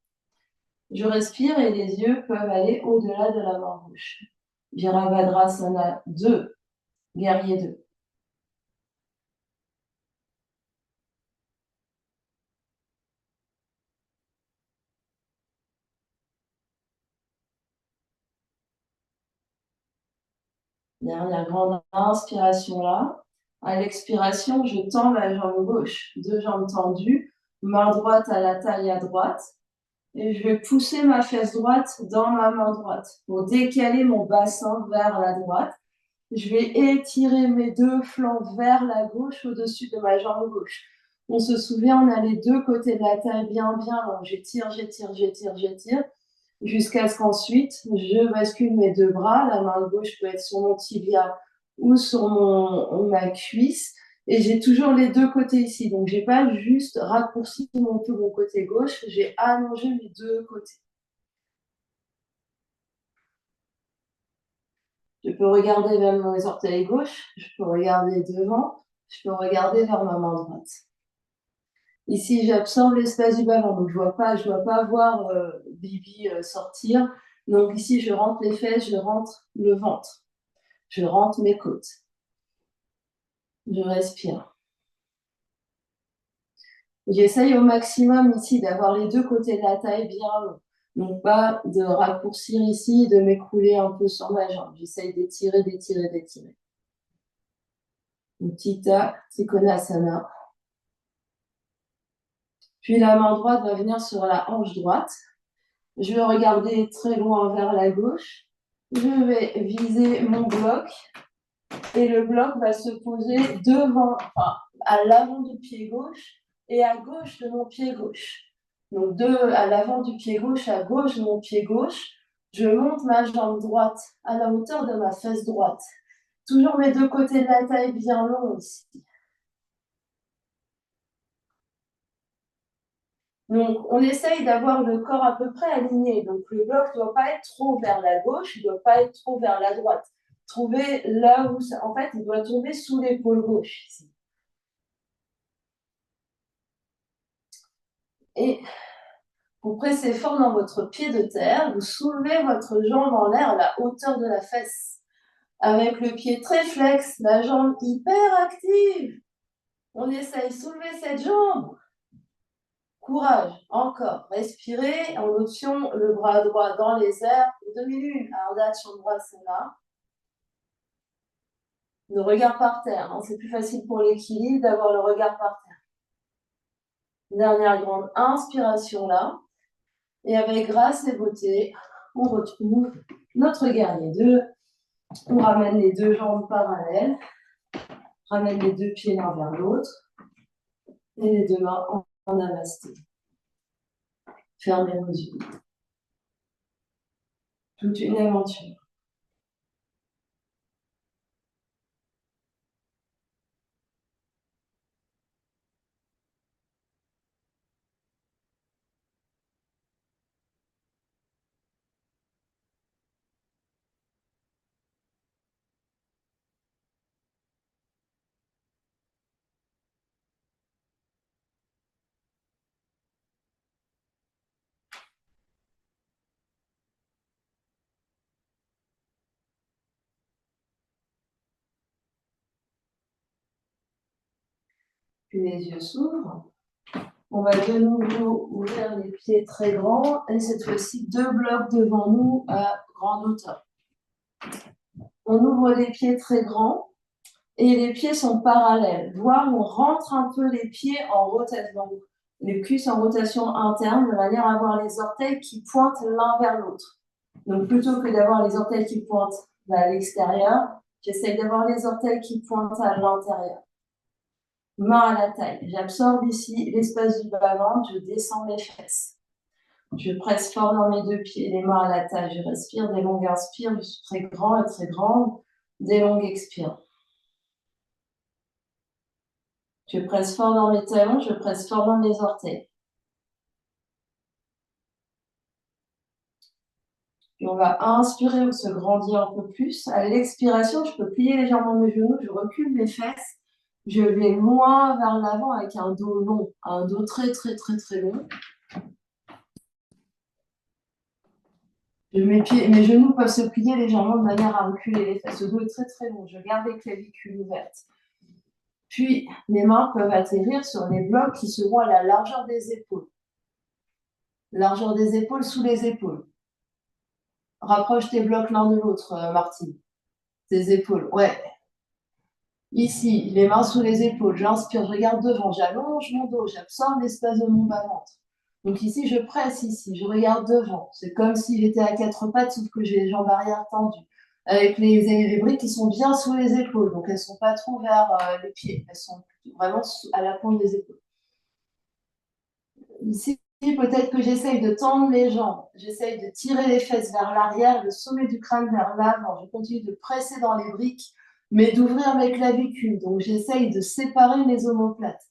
Je respire et les yeux peuvent aller au-delà de la main gauche. Virabhadrasana 2, guerrier 2. Dernière grande inspiration là. À l'expiration, je tends ma jambe gauche, deux jambes tendues, main droite à la taille à droite. Et je vais pousser ma fesse droite dans ma main droite pour décaler mon bassin vers la droite. Je vais étirer mes deux flancs vers la gauche au-dessus de ma jambe gauche. On se souvient, on a les deux côtés de la taille bien longs. J'étire, jusqu'à ce qu'ensuite, je bascule mes deux bras. La main gauche peut être sur mon tibia ou sur ma cuisse. Et j'ai toujours les deux côtés ici. Donc, j'ai pas juste raccourci mon côté gauche, j'ai allongé mes deux côtés. Je peux regarder vers mes orteils gauche, je peux regarder devant, je peux regarder vers ma main droite. Ici, j'absorbe l'espace du bas-ventre, donc je dois pas voir Bibi sortir. Donc ici, je rentre les fesses, je rentre le ventre, je rentre mes côtes. Je respire. J'essaye au maximum ici d'avoir les deux côtés de la taille bien longs. Donc pas de raccourcir ici, de m'écrouler un peu sur ma jambe. J'essaye d'étirer, d'étirer, d'étirer. Utthita Trikonasana. Puis la main droite va venir sur la hanche droite. Je vais regarder très loin vers la gauche. Je vais viser mon bloc. Et le bloc va se poser devant, enfin, à l'avant du pied gauche et à gauche de mon pied gauche. Donc, à l'avant du pied gauche, à gauche de mon pied gauche, je monte ma jambe droite à la hauteur de ma fesse droite. Toujours mes deux côtés de la taille bien longs ici. Donc, on essaye d'avoir le corps à peu près aligné. Donc, le bloc ne doit pas être trop vers la gauche, il ne doit pas être trop vers la droite. Trouver là où, en fait, il doit tomber sous l'épaule gauche ici. Et vous pressez fort dans votre pied de terre, vous soulevez votre jambe en l'air à la hauteur de la fesse. Avec le pied très flex, la jambe hyper active. On essaye de soulever cette jambe. Courage, encore. Respirez en option le bras droit dans les airs. Demi-lune, Ardha Chandrasana. Le regard par terre, hein. C'est plus facile pour l'équilibre d'avoir le regard par terre. Dernière grande inspiration là. Et avec grâce et beauté, on retrouve notre guerrier 2. On ramène les deux jambes parallèles. Ramène les deux pieds l'un vers l'autre. Et les deux mains en namasté. Fermez vos yeux. Toute une aventure. Puis les yeux s'ouvrent. On va de nouveau ouvrir les pieds très grands et cette fois-ci deux blocs devant nous à grande hauteur. On ouvre les pieds très grands et les pieds sont parallèles. Voire on rentre un peu les pieds en rotation, les cuisses en rotation interne de manière à avoir les orteils qui pointent l'un vers l'autre. Donc plutôt que d'avoir les orteils qui pointent à l'extérieur, j'essaye d'avoir les orteils qui pointent à l'intérieur. Main à la taille. J'absorbe ici l'espace du bas-ventre, je descends mes fesses. Je presse fort dans mes deux pieds, les mains à la taille. Je respire, des longues inspires, je suis très grand et très grande. Des longues expires. Je presse fort dans mes talons, je presse fort dans mes orteils. Puis on va inspirer, on se grandit un peu plus. À l'expiration, je peux plier légèrement mes genoux, je recule mes fesses. Je vais loin vers l'avant avec un dos long, un dos très, très, très, très long. Mes genoux peuvent se plier légèrement de manière à reculer les fesses. Le dos est très, très long. Je garde les clavicules ouvertes. Puis, mes mains peuvent atterrir sur les blocs qui seront à la largeur des épaules. Largeur des épaules sous les épaules. Rapproche tes blocs l'un de l'autre, Martine. Tes épaules, ouais. Ici, les mains sous les épaules, j'inspire, je regarde devant, j'allonge mon dos, j'absorbe l'espace de mon bas-ventre. Donc ici, je presse ici, je regarde devant. C'est comme si j'étais à quatre pattes, sauf que j'ai les jambes arrière tendues. Avec les briques qui sont bien sous les épaules, donc elles ne sont pas trop vers les pieds, elles sont vraiment à la pointe des épaules. Ici, peut-être que j'essaye de tendre les jambes, j'essaye de tirer les fesses vers l'arrière, le sommet du crâne vers l'avant. Je continue de presser dans les briques mais d'ouvrir mes clavicules. Donc, j'essaye de séparer mes omoplates.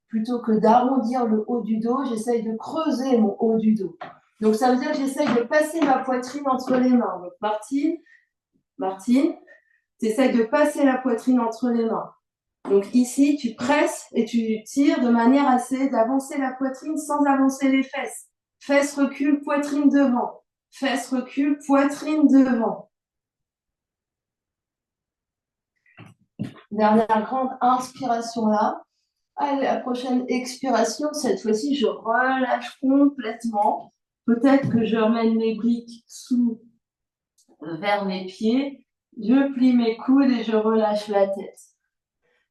Plutôt que d'arrondir le haut du dos, j'essaye de creuser mon haut du dos. Donc, ça veut dire que j'essaye de passer ma poitrine entre les mains. Donc, Martine, tu essayes de passer la poitrine entre les mains. Donc, ici, tu presses et tu tires de manière à essayer d'avancer la poitrine sans avancer les fesses. Fesses recul, poitrine devant. Fesses recul, poitrine devant. Dernière grande inspiration là. Allez, la prochaine expiration, cette fois-ci, je relâche complètement. Peut-être que je remène mes briques vers mes pieds. Je plie mes coudes et je relâche la tête.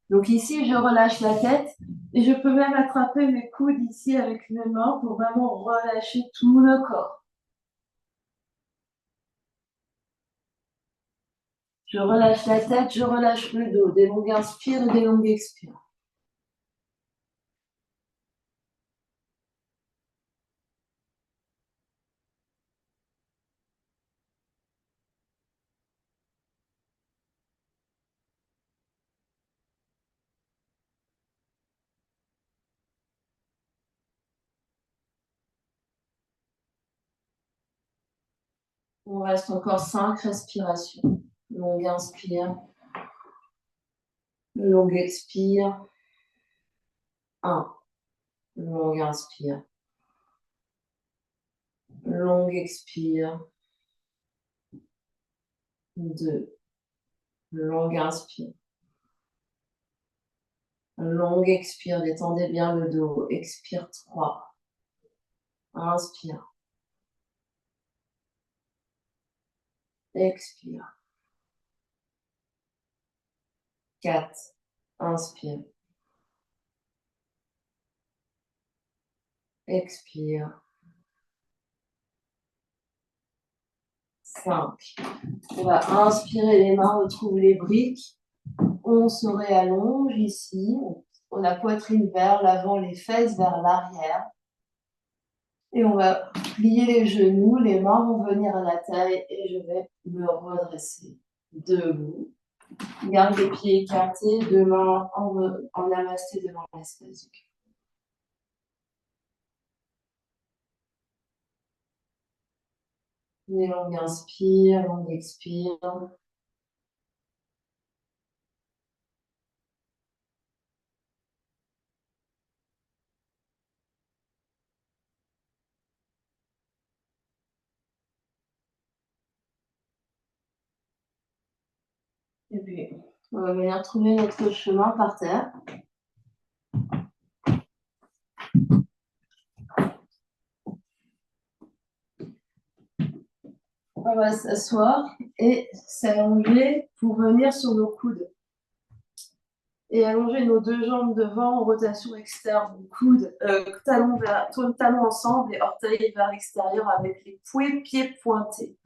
Donc ici, je relâche la tête et je peux même attraper mes coudes ici avec mes mains pour vraiment relâcher tout le corps. Je relâche la tête, je relâche le dos. Des longues inspires et des longues expires. On reste encore 5 respirations. Longue inspire. Longue expire. 1. Longue inspire. Longue expire. 2. Longue inspire. Longue expire. Détendez bien le dos. Expire 3. Inspire. Expire. 4. Inspire. Expire. 5. On va inspirer les mains, on retrouve les briques. On se réallonge ici. On a poitrine vers l'avant, les fesses vers l'arrière. Et on va plier les genoux, les mains vont venir à la taille et je vais me redresser debout. Garde les pieds écartés, deux mains en namasté devant l'espace du cœur. Une longue inspire, longue expire. Et puis, on va venir trouver notre chemin par terre. On va s'asseoir et s'allonger pour venir sur nos coudes. Et allonger nos deux jambes devant en rotation externe. Coudes, talons ensemble et orteils vers l'extérieur avec les pieds pointés.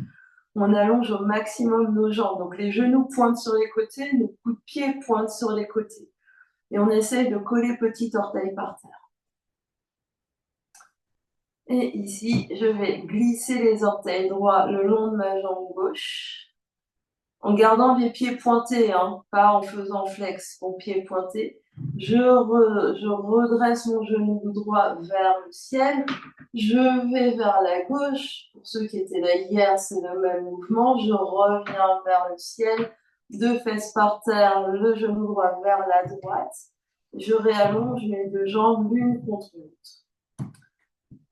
On allonge au maximum nos jambes. Donc les genoux pointent sur les côtés, nos coups de pied pointent sur les côtés. Et on essaye de coller petit orteil par terre. Et ici, je vais glisser les orteils droits le long de ma jambe gauche, en gardant les pieds pointés, hein, pas en faisant flex, mon pied pointé. Je redresse mon genou droit vers le ciel. Je vais vers la gauche. Pour ceux qui étaient là hier, c'est le même mouvement. Je reviens vers le ciel. Deux fesses par terre, le genou droit vers la droite. Je réallonge mes deux jambes l'une contre l'autre.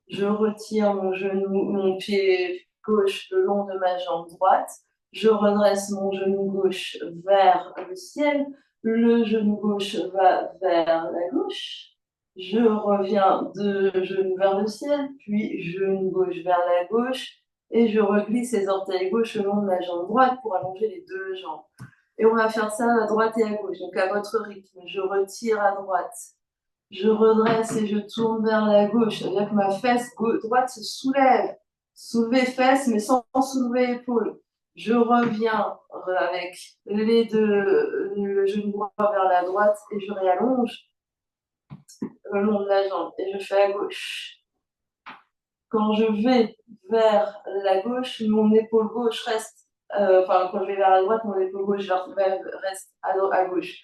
Je retire mon pied gauche le long de ma jambe droite. Je redresse mon genou gauche vers le ciel. Le genou gauche va vers la gauche. Je reviens de genou vers le ciel, puis genou gauche vers la gauche. Et je reglisse les orteils gauche le long de ma jambe droite pour allonger les deux jambes. Et on va faire ça à droite et à gauche, donc à votre rythme. Je retire à droite. Je redresse et je tourne vers la gauche. C'est-à-dire que ma fesse droite se soulève. Soulever fesse, mais sans soulever épaule. Je reviens avec les deux, le genou droit vers la droite et je réallonge le long de la jambe et je fais à gauche. Quand je vais vers la gauche, mon épaule gauche reste Enfin, quand je vais vers la droite, mon épaule gauche reste à gauche.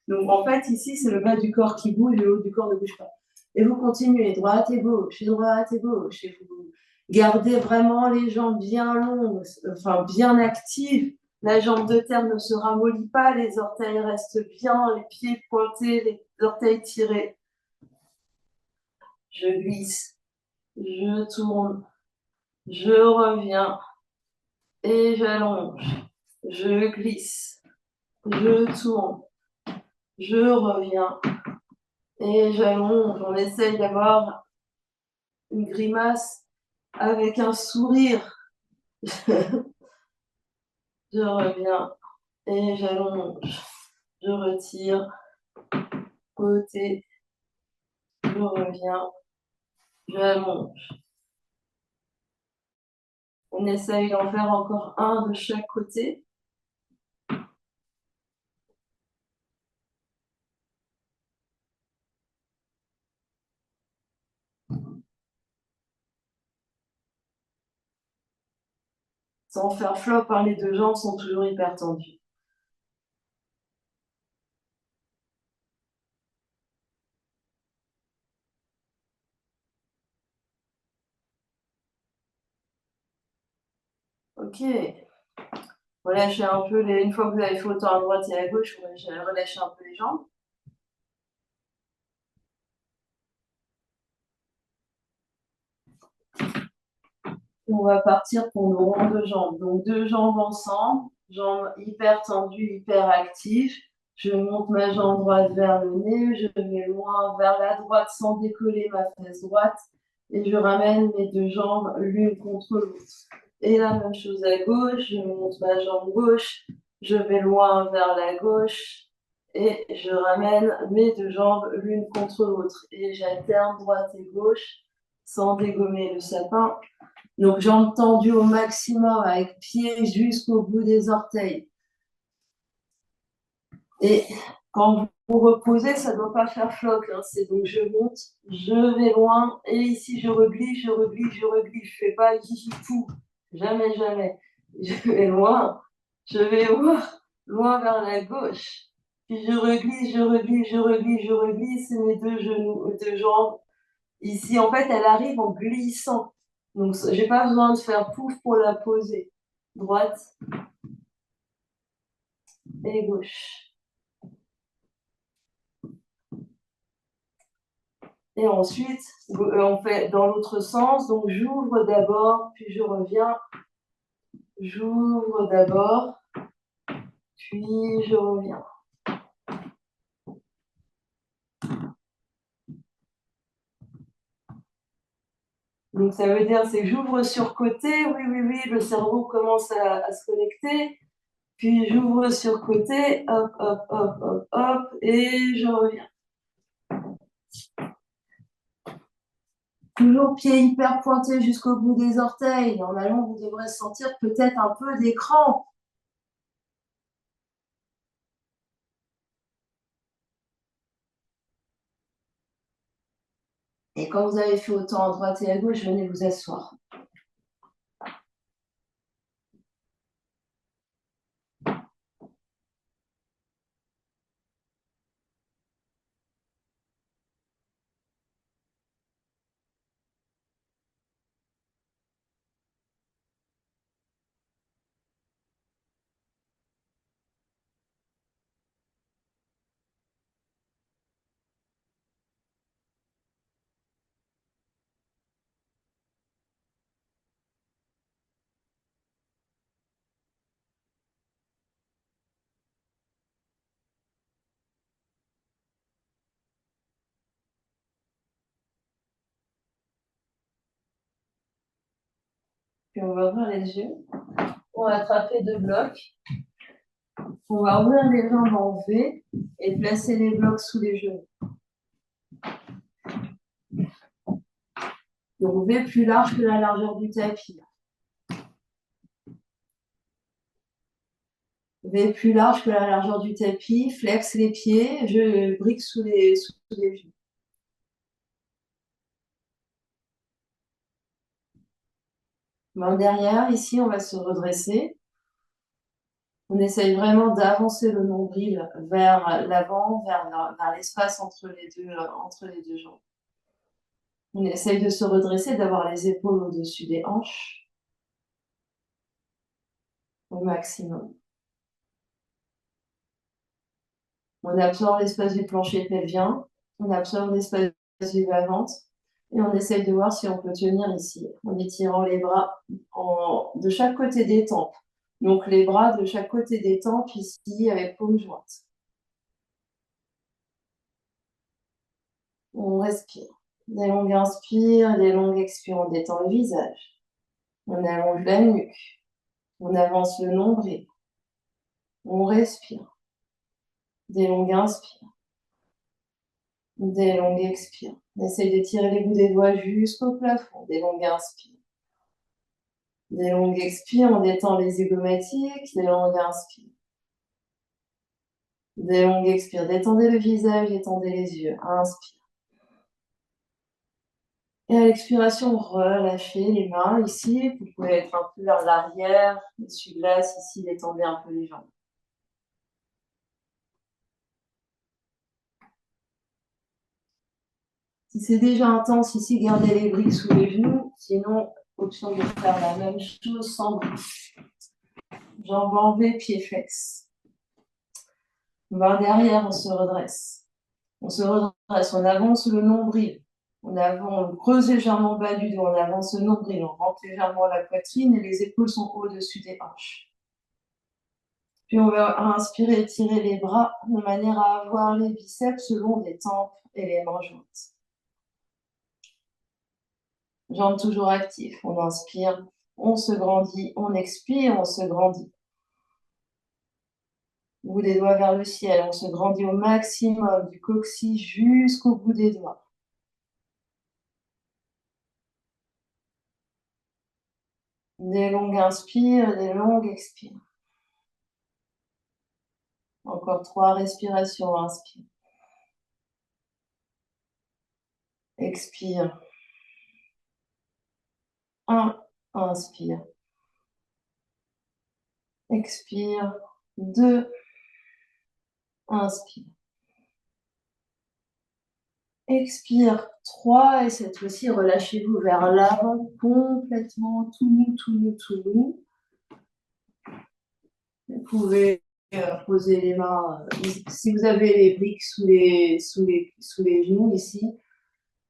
Donc, en fait, ici, c'est le bas du corps qui bouge, le haut du corps ne bouge pas. Et vous continuez, droite et gauche, et droite et gauche, et vous gardez vraiment les jambes bien longues, enfin, bien actives. La jambe de terre ne se ramollit pas, les orteils restent bien, les pieds pointés, les orteils tirés. Je glisse, je tourne, je reviens et j'allonge. Je glisse, je tourne, je reviens et j'allonge. On essaye d'avoir une grimace avec un sourire. Je reviens et j'allonge. Je retire, côté, je reviens, j'allonge. On essaye d'en faire encore un de chaque côté. Sans faire flop, hein, les deux jambes sont toujours hyper tendues. Ok. Relâchez un peu une fois que vous avez fait autant à droite et à gauche, relâchez un peu les jambes. On va partir pour nos ronds de jambes. Donc, deux jambes ensemble, jambes hyper tendues, hyper actives. Je monte ma jambe droite vers le nez, je vais loin vers la droite sans décoller ma fesse droite et je ramène mes deux jambes l'une contre l'autre. Et la même chose à gauche, je monte ma jambe gauche, je vais loin vers la gauche et je ramène mes deux jambes l'une contre l'autre. Et j'alterne droite et gauche sans dégommer le sapin. Donc, jambes tendues au maximum avec pieds jusqu'au bout des orteils. Et quand vous reposez, ça ne doit pas faire floc. Hein. C'est donc je monte, je vais loin, et ici je replie, je replie, je replie. Je ne fais pas hihi fou. Jamais, jamais. Je vais loin, je vais loin, loin vers la gauche. Puis je reglisse, je reglisse, je reglisse, je reglisse. C'est mes deux genoux, deux jambes. Ici, en fait, elle arrive en glissant. Donc, j'ai pas besoin de faire pouf pour la poser. Droite et gauche. Et ensuite, on fait dans l'autre sens. Donc, j'ouvre d'abord, puis je reviens. J'ouvre d'abord, puis je reviens. Donc, ça veut dire, c'est j'ouvre sur côté. Oui, oui, oui, le cerveau commence à se connecter. Puis, j'ouvre sur côté. Hop, hop, hop, hop, hop. Et je reviens. Toujours pieds hyper pointés jusqu'au bout des orteils. En allant, vous devrez sentir peut-être un peu des crampes. Et quand vous avez fait autant à droite et à gauche, venez vous asseoir. Puis on va ouvrir les yeux. On va attraper deux blocs. On va ouvrir les jambes en V et placer les blocs sous les genoux. Donc V plus large que la largeur du tapis. V plus large que la largeur du tapis. Flex les pieds. Je brique sous les genoux. Main derrière, ici, on va se redresser. On essaye vraiment d'avancer le nombril vers l'avant, vers l'espace entre les deux jambes. On essaye de se redresser, d'avoir les épaules au-dessus des hanches au maximum. On absorbe l'espace du plancher pelvien, on absorbe l'espace du bas-ventre et on essaye de voir si on peut tenir ici en étirant les bras de chaque côté des tempes. Donc les bras de chaque côté des tempes ici avec paume jointe. On respire. Des longues inspires, des longues expires, on détend le visage. On allonge la nuque. On avance le nombril. On respire. Des longues inspires. Des longues expires. On essaye d'étirer les bouts des doigts jusqu'au plafond. Des longues inspires. Des longues expires, on détend les zygomatiques. Des longues inspires. Des longues expires. Détendez le visage, détendez les yeux. Inspire. Et à l'expiration, relâchez les mains ici. Vous pouvez être un peu vers l'arrière. Essuie-glace ici, détendez un peu les jambes. Si c'est déjà intense ici, gardez les briques sous les genoux. Sinon, option de faire la même chose sans briques. Jambes enlevées, pieds flex. On va derrière, on se redresse. On se redresse, on avance le nombril. On creuse légèrement le bas du dos, on avance le nombril, on rentre légèrement la poitrine et les épaules sont au-dessus des hanches. Puis on va inspirer, étirer les bras de manière à avoir les biceps le long des tempes et les mains jointes. Jambes toujours actives. On inspire, on se grandit, on expire, on se grandit. Bout des doigts vers le ciel, on se grandit au maximum du coccyx jusqu'au bout des doigts. Des longues inspires, des longues expires. Encore 3 respirations, inspire. Expire. 1, inspire. Expire. 2, inspire. Expire 3 et cette fois-ci, relâchez-vous vers l'avant complètement, tout mou, tout mou, tout mou. Vous pouvez poser les mains, si vous avez les briques sous les genoux ici.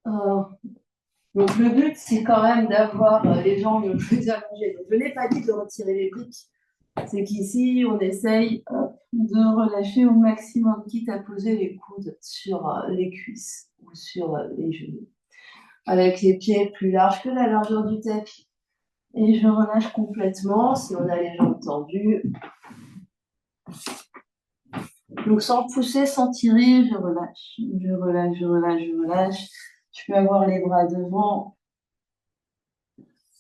Donc le but, c'est quand même d'avoir les jambes le plus allongées. Donc je n'ai pas dit de retirer les briques. C'est qu'ici, on essaye de relâcher au maximum, quitte à poser les coudes sur les cuisses ou sur les genoux. Avec les pieds plus larges que la largeur du tapis. Et je relâche complètement si on a les jambes tendues. Donc sans pousser, sans tirer, je relâche. Je relâche, je relâche, je relâche. Je peux avoir les bras devant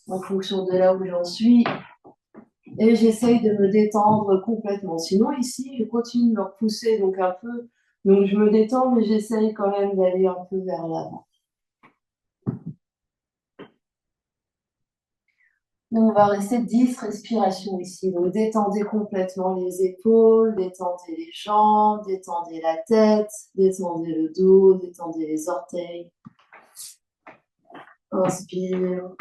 en fonction de là où j'en suis. Et j'essaye de me détendre complètement. Sinon, ici, je continue de me repousser donc un peu. Donc je me détends, mais j'essaye quand même d'aller un peu vers l'avant. On va rester 10 respirations ici. Donc détendez complètement les épaules, détendez les jambes, détendez la tête, détendez le dos, détendez les orteils. Inspire.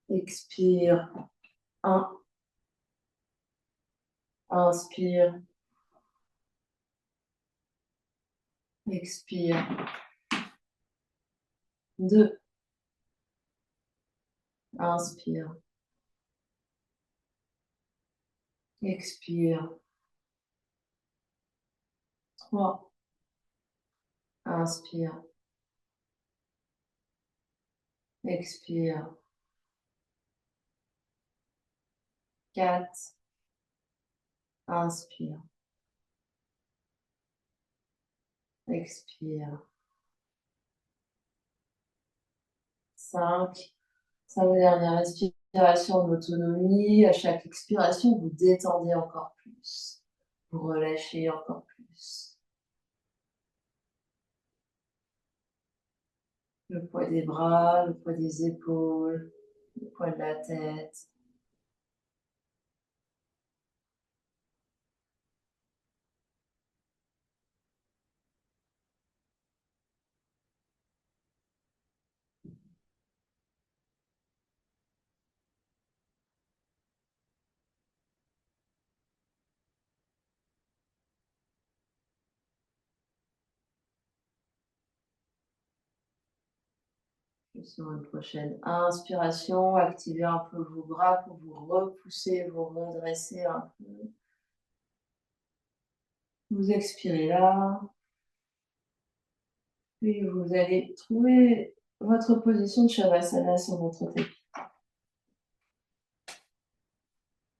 Expire. 1. Inspire. Expire. 2. Inspire. Expire. 3. Inspire. Expire. 4. Inspire. Expire. 5. 5 dernières respirations d'autonomie. À chaque expiration, vous détendez encore plus. Vous relâchez encore plus. Le poids des bras, le poids des épaules, le poids de la tête. sur une prochaine inspiration, activez un peu vos bras pour vous repousser, vous redresser un peu. Vous expirez là. Puis vous allez trouver votre position de Shavasana sur votre tapis.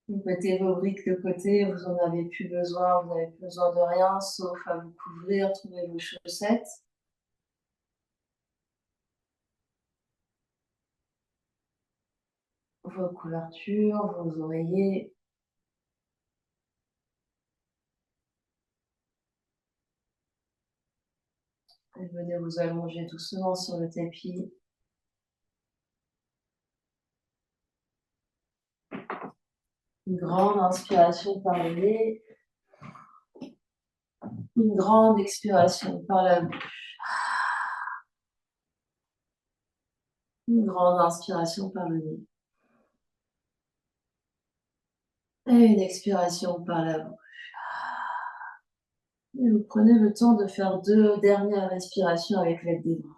Vous mettez vos briques de côté, vous n'en avez plus besoin, vous n'avez plus besoin de rien sauf à vous couvrir, trouver vos chaussettes. Vos couvertures, vos oreillers. Et venez vous allonger doucement sur le tapis. Une grande inspiration par le nez. Une grande expiration par la bouche. Une grande inspiration par le nez. Et une expiration par la bouche. Et vous prenez le temps de faire 2 dernières respirations avec l'aide des bras.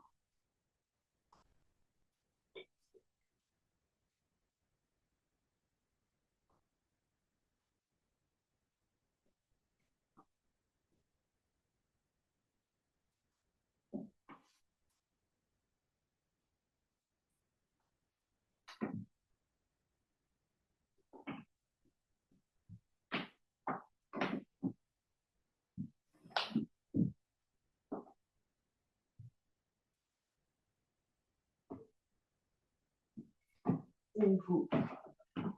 Et vous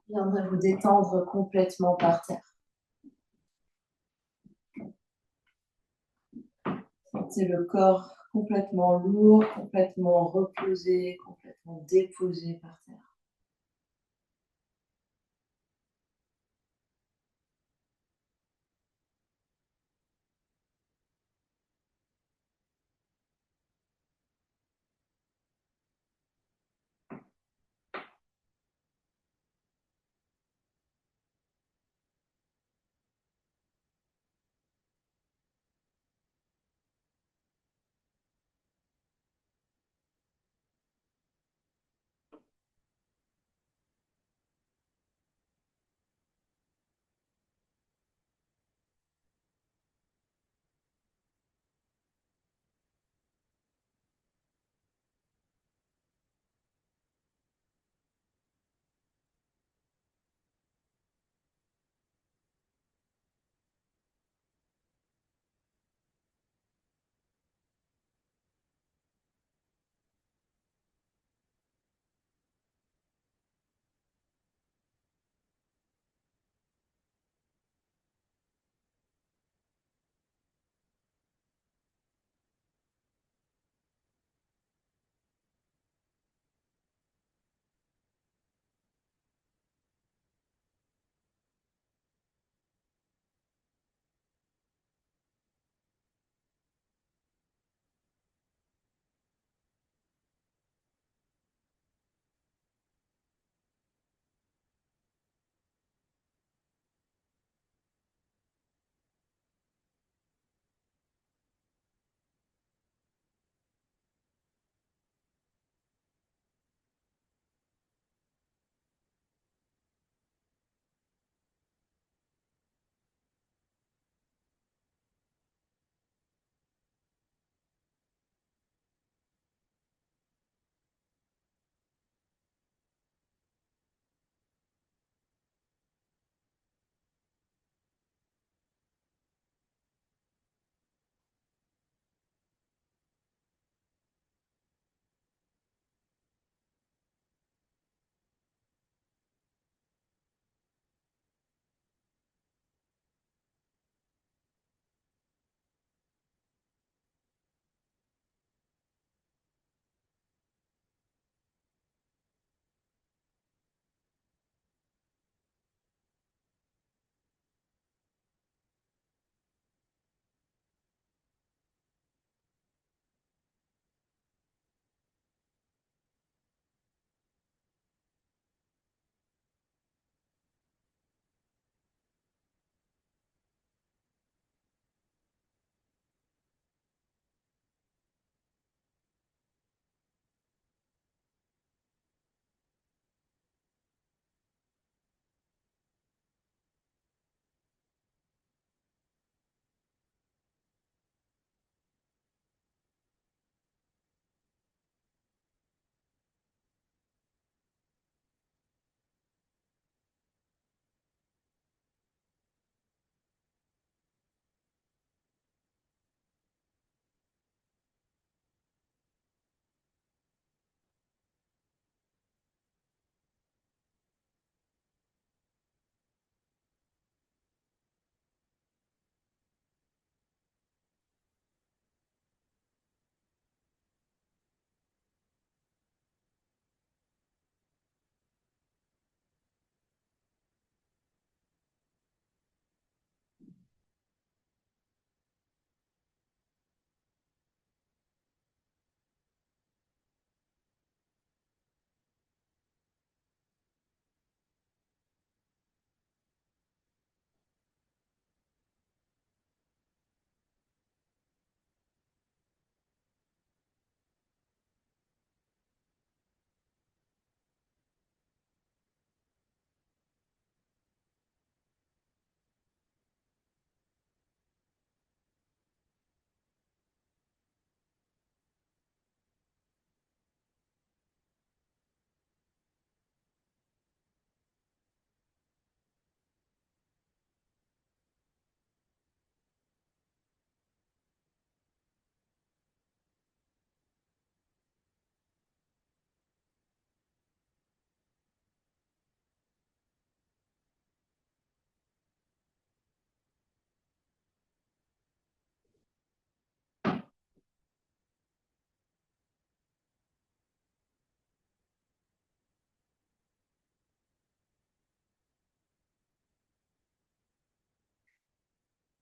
viendrez vous détendre complètement par terre. Sentez le corps complètement lourd, complètement reposé, complètement déposé par terre.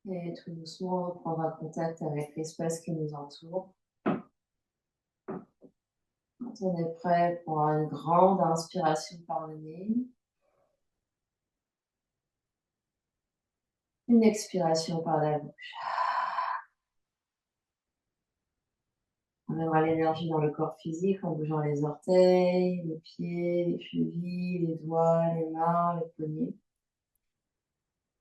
Et tout doucement, reprendre contact avec l'espace qui nous entoure. Quand on est prêt pour une grande inspiration par le nez, une expiration par la bouche. On mettra l'énergie dans le corps physique en bougeant les orteils, les pieds, les chevilles, les doigts, les mains, les poignets.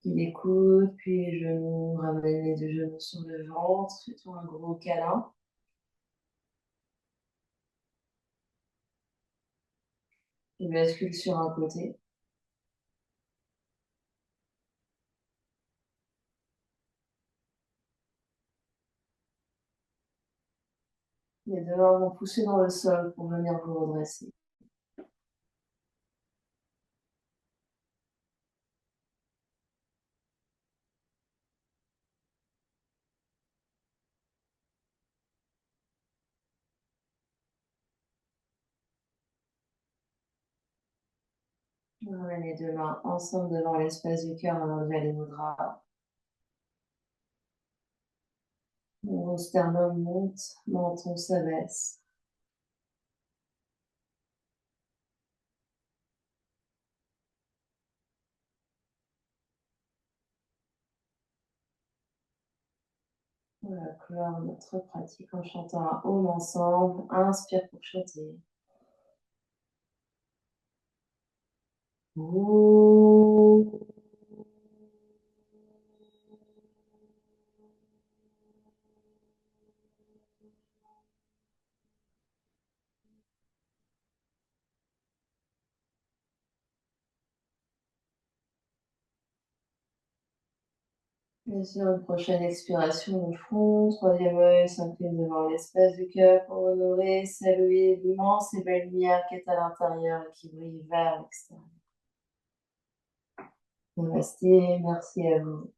Puis les coudes, puis les genoux, ramène les deux genoux sur le ventre, fais-toi un gros câlin. Et bascule sur un côté. Les deux mains vont pousser dans le sol pour venir vous redresser. On ramène les deux mains ensemble devant l'espace du cœur en enlevant les mudras. Mon sternum monte, menton s'abaisse. On va clore notre pratique en chantant un home ensemble. Inspire pour chanter. Ouh. Et sur une prochaine expiration, le front, troisième œil s'incline devant l'espace du cœur pour honorer, saluer l'immense et belle lumière qui est à l'intérieur et qui brille vers l'extérieur. Namasté, merci à vous.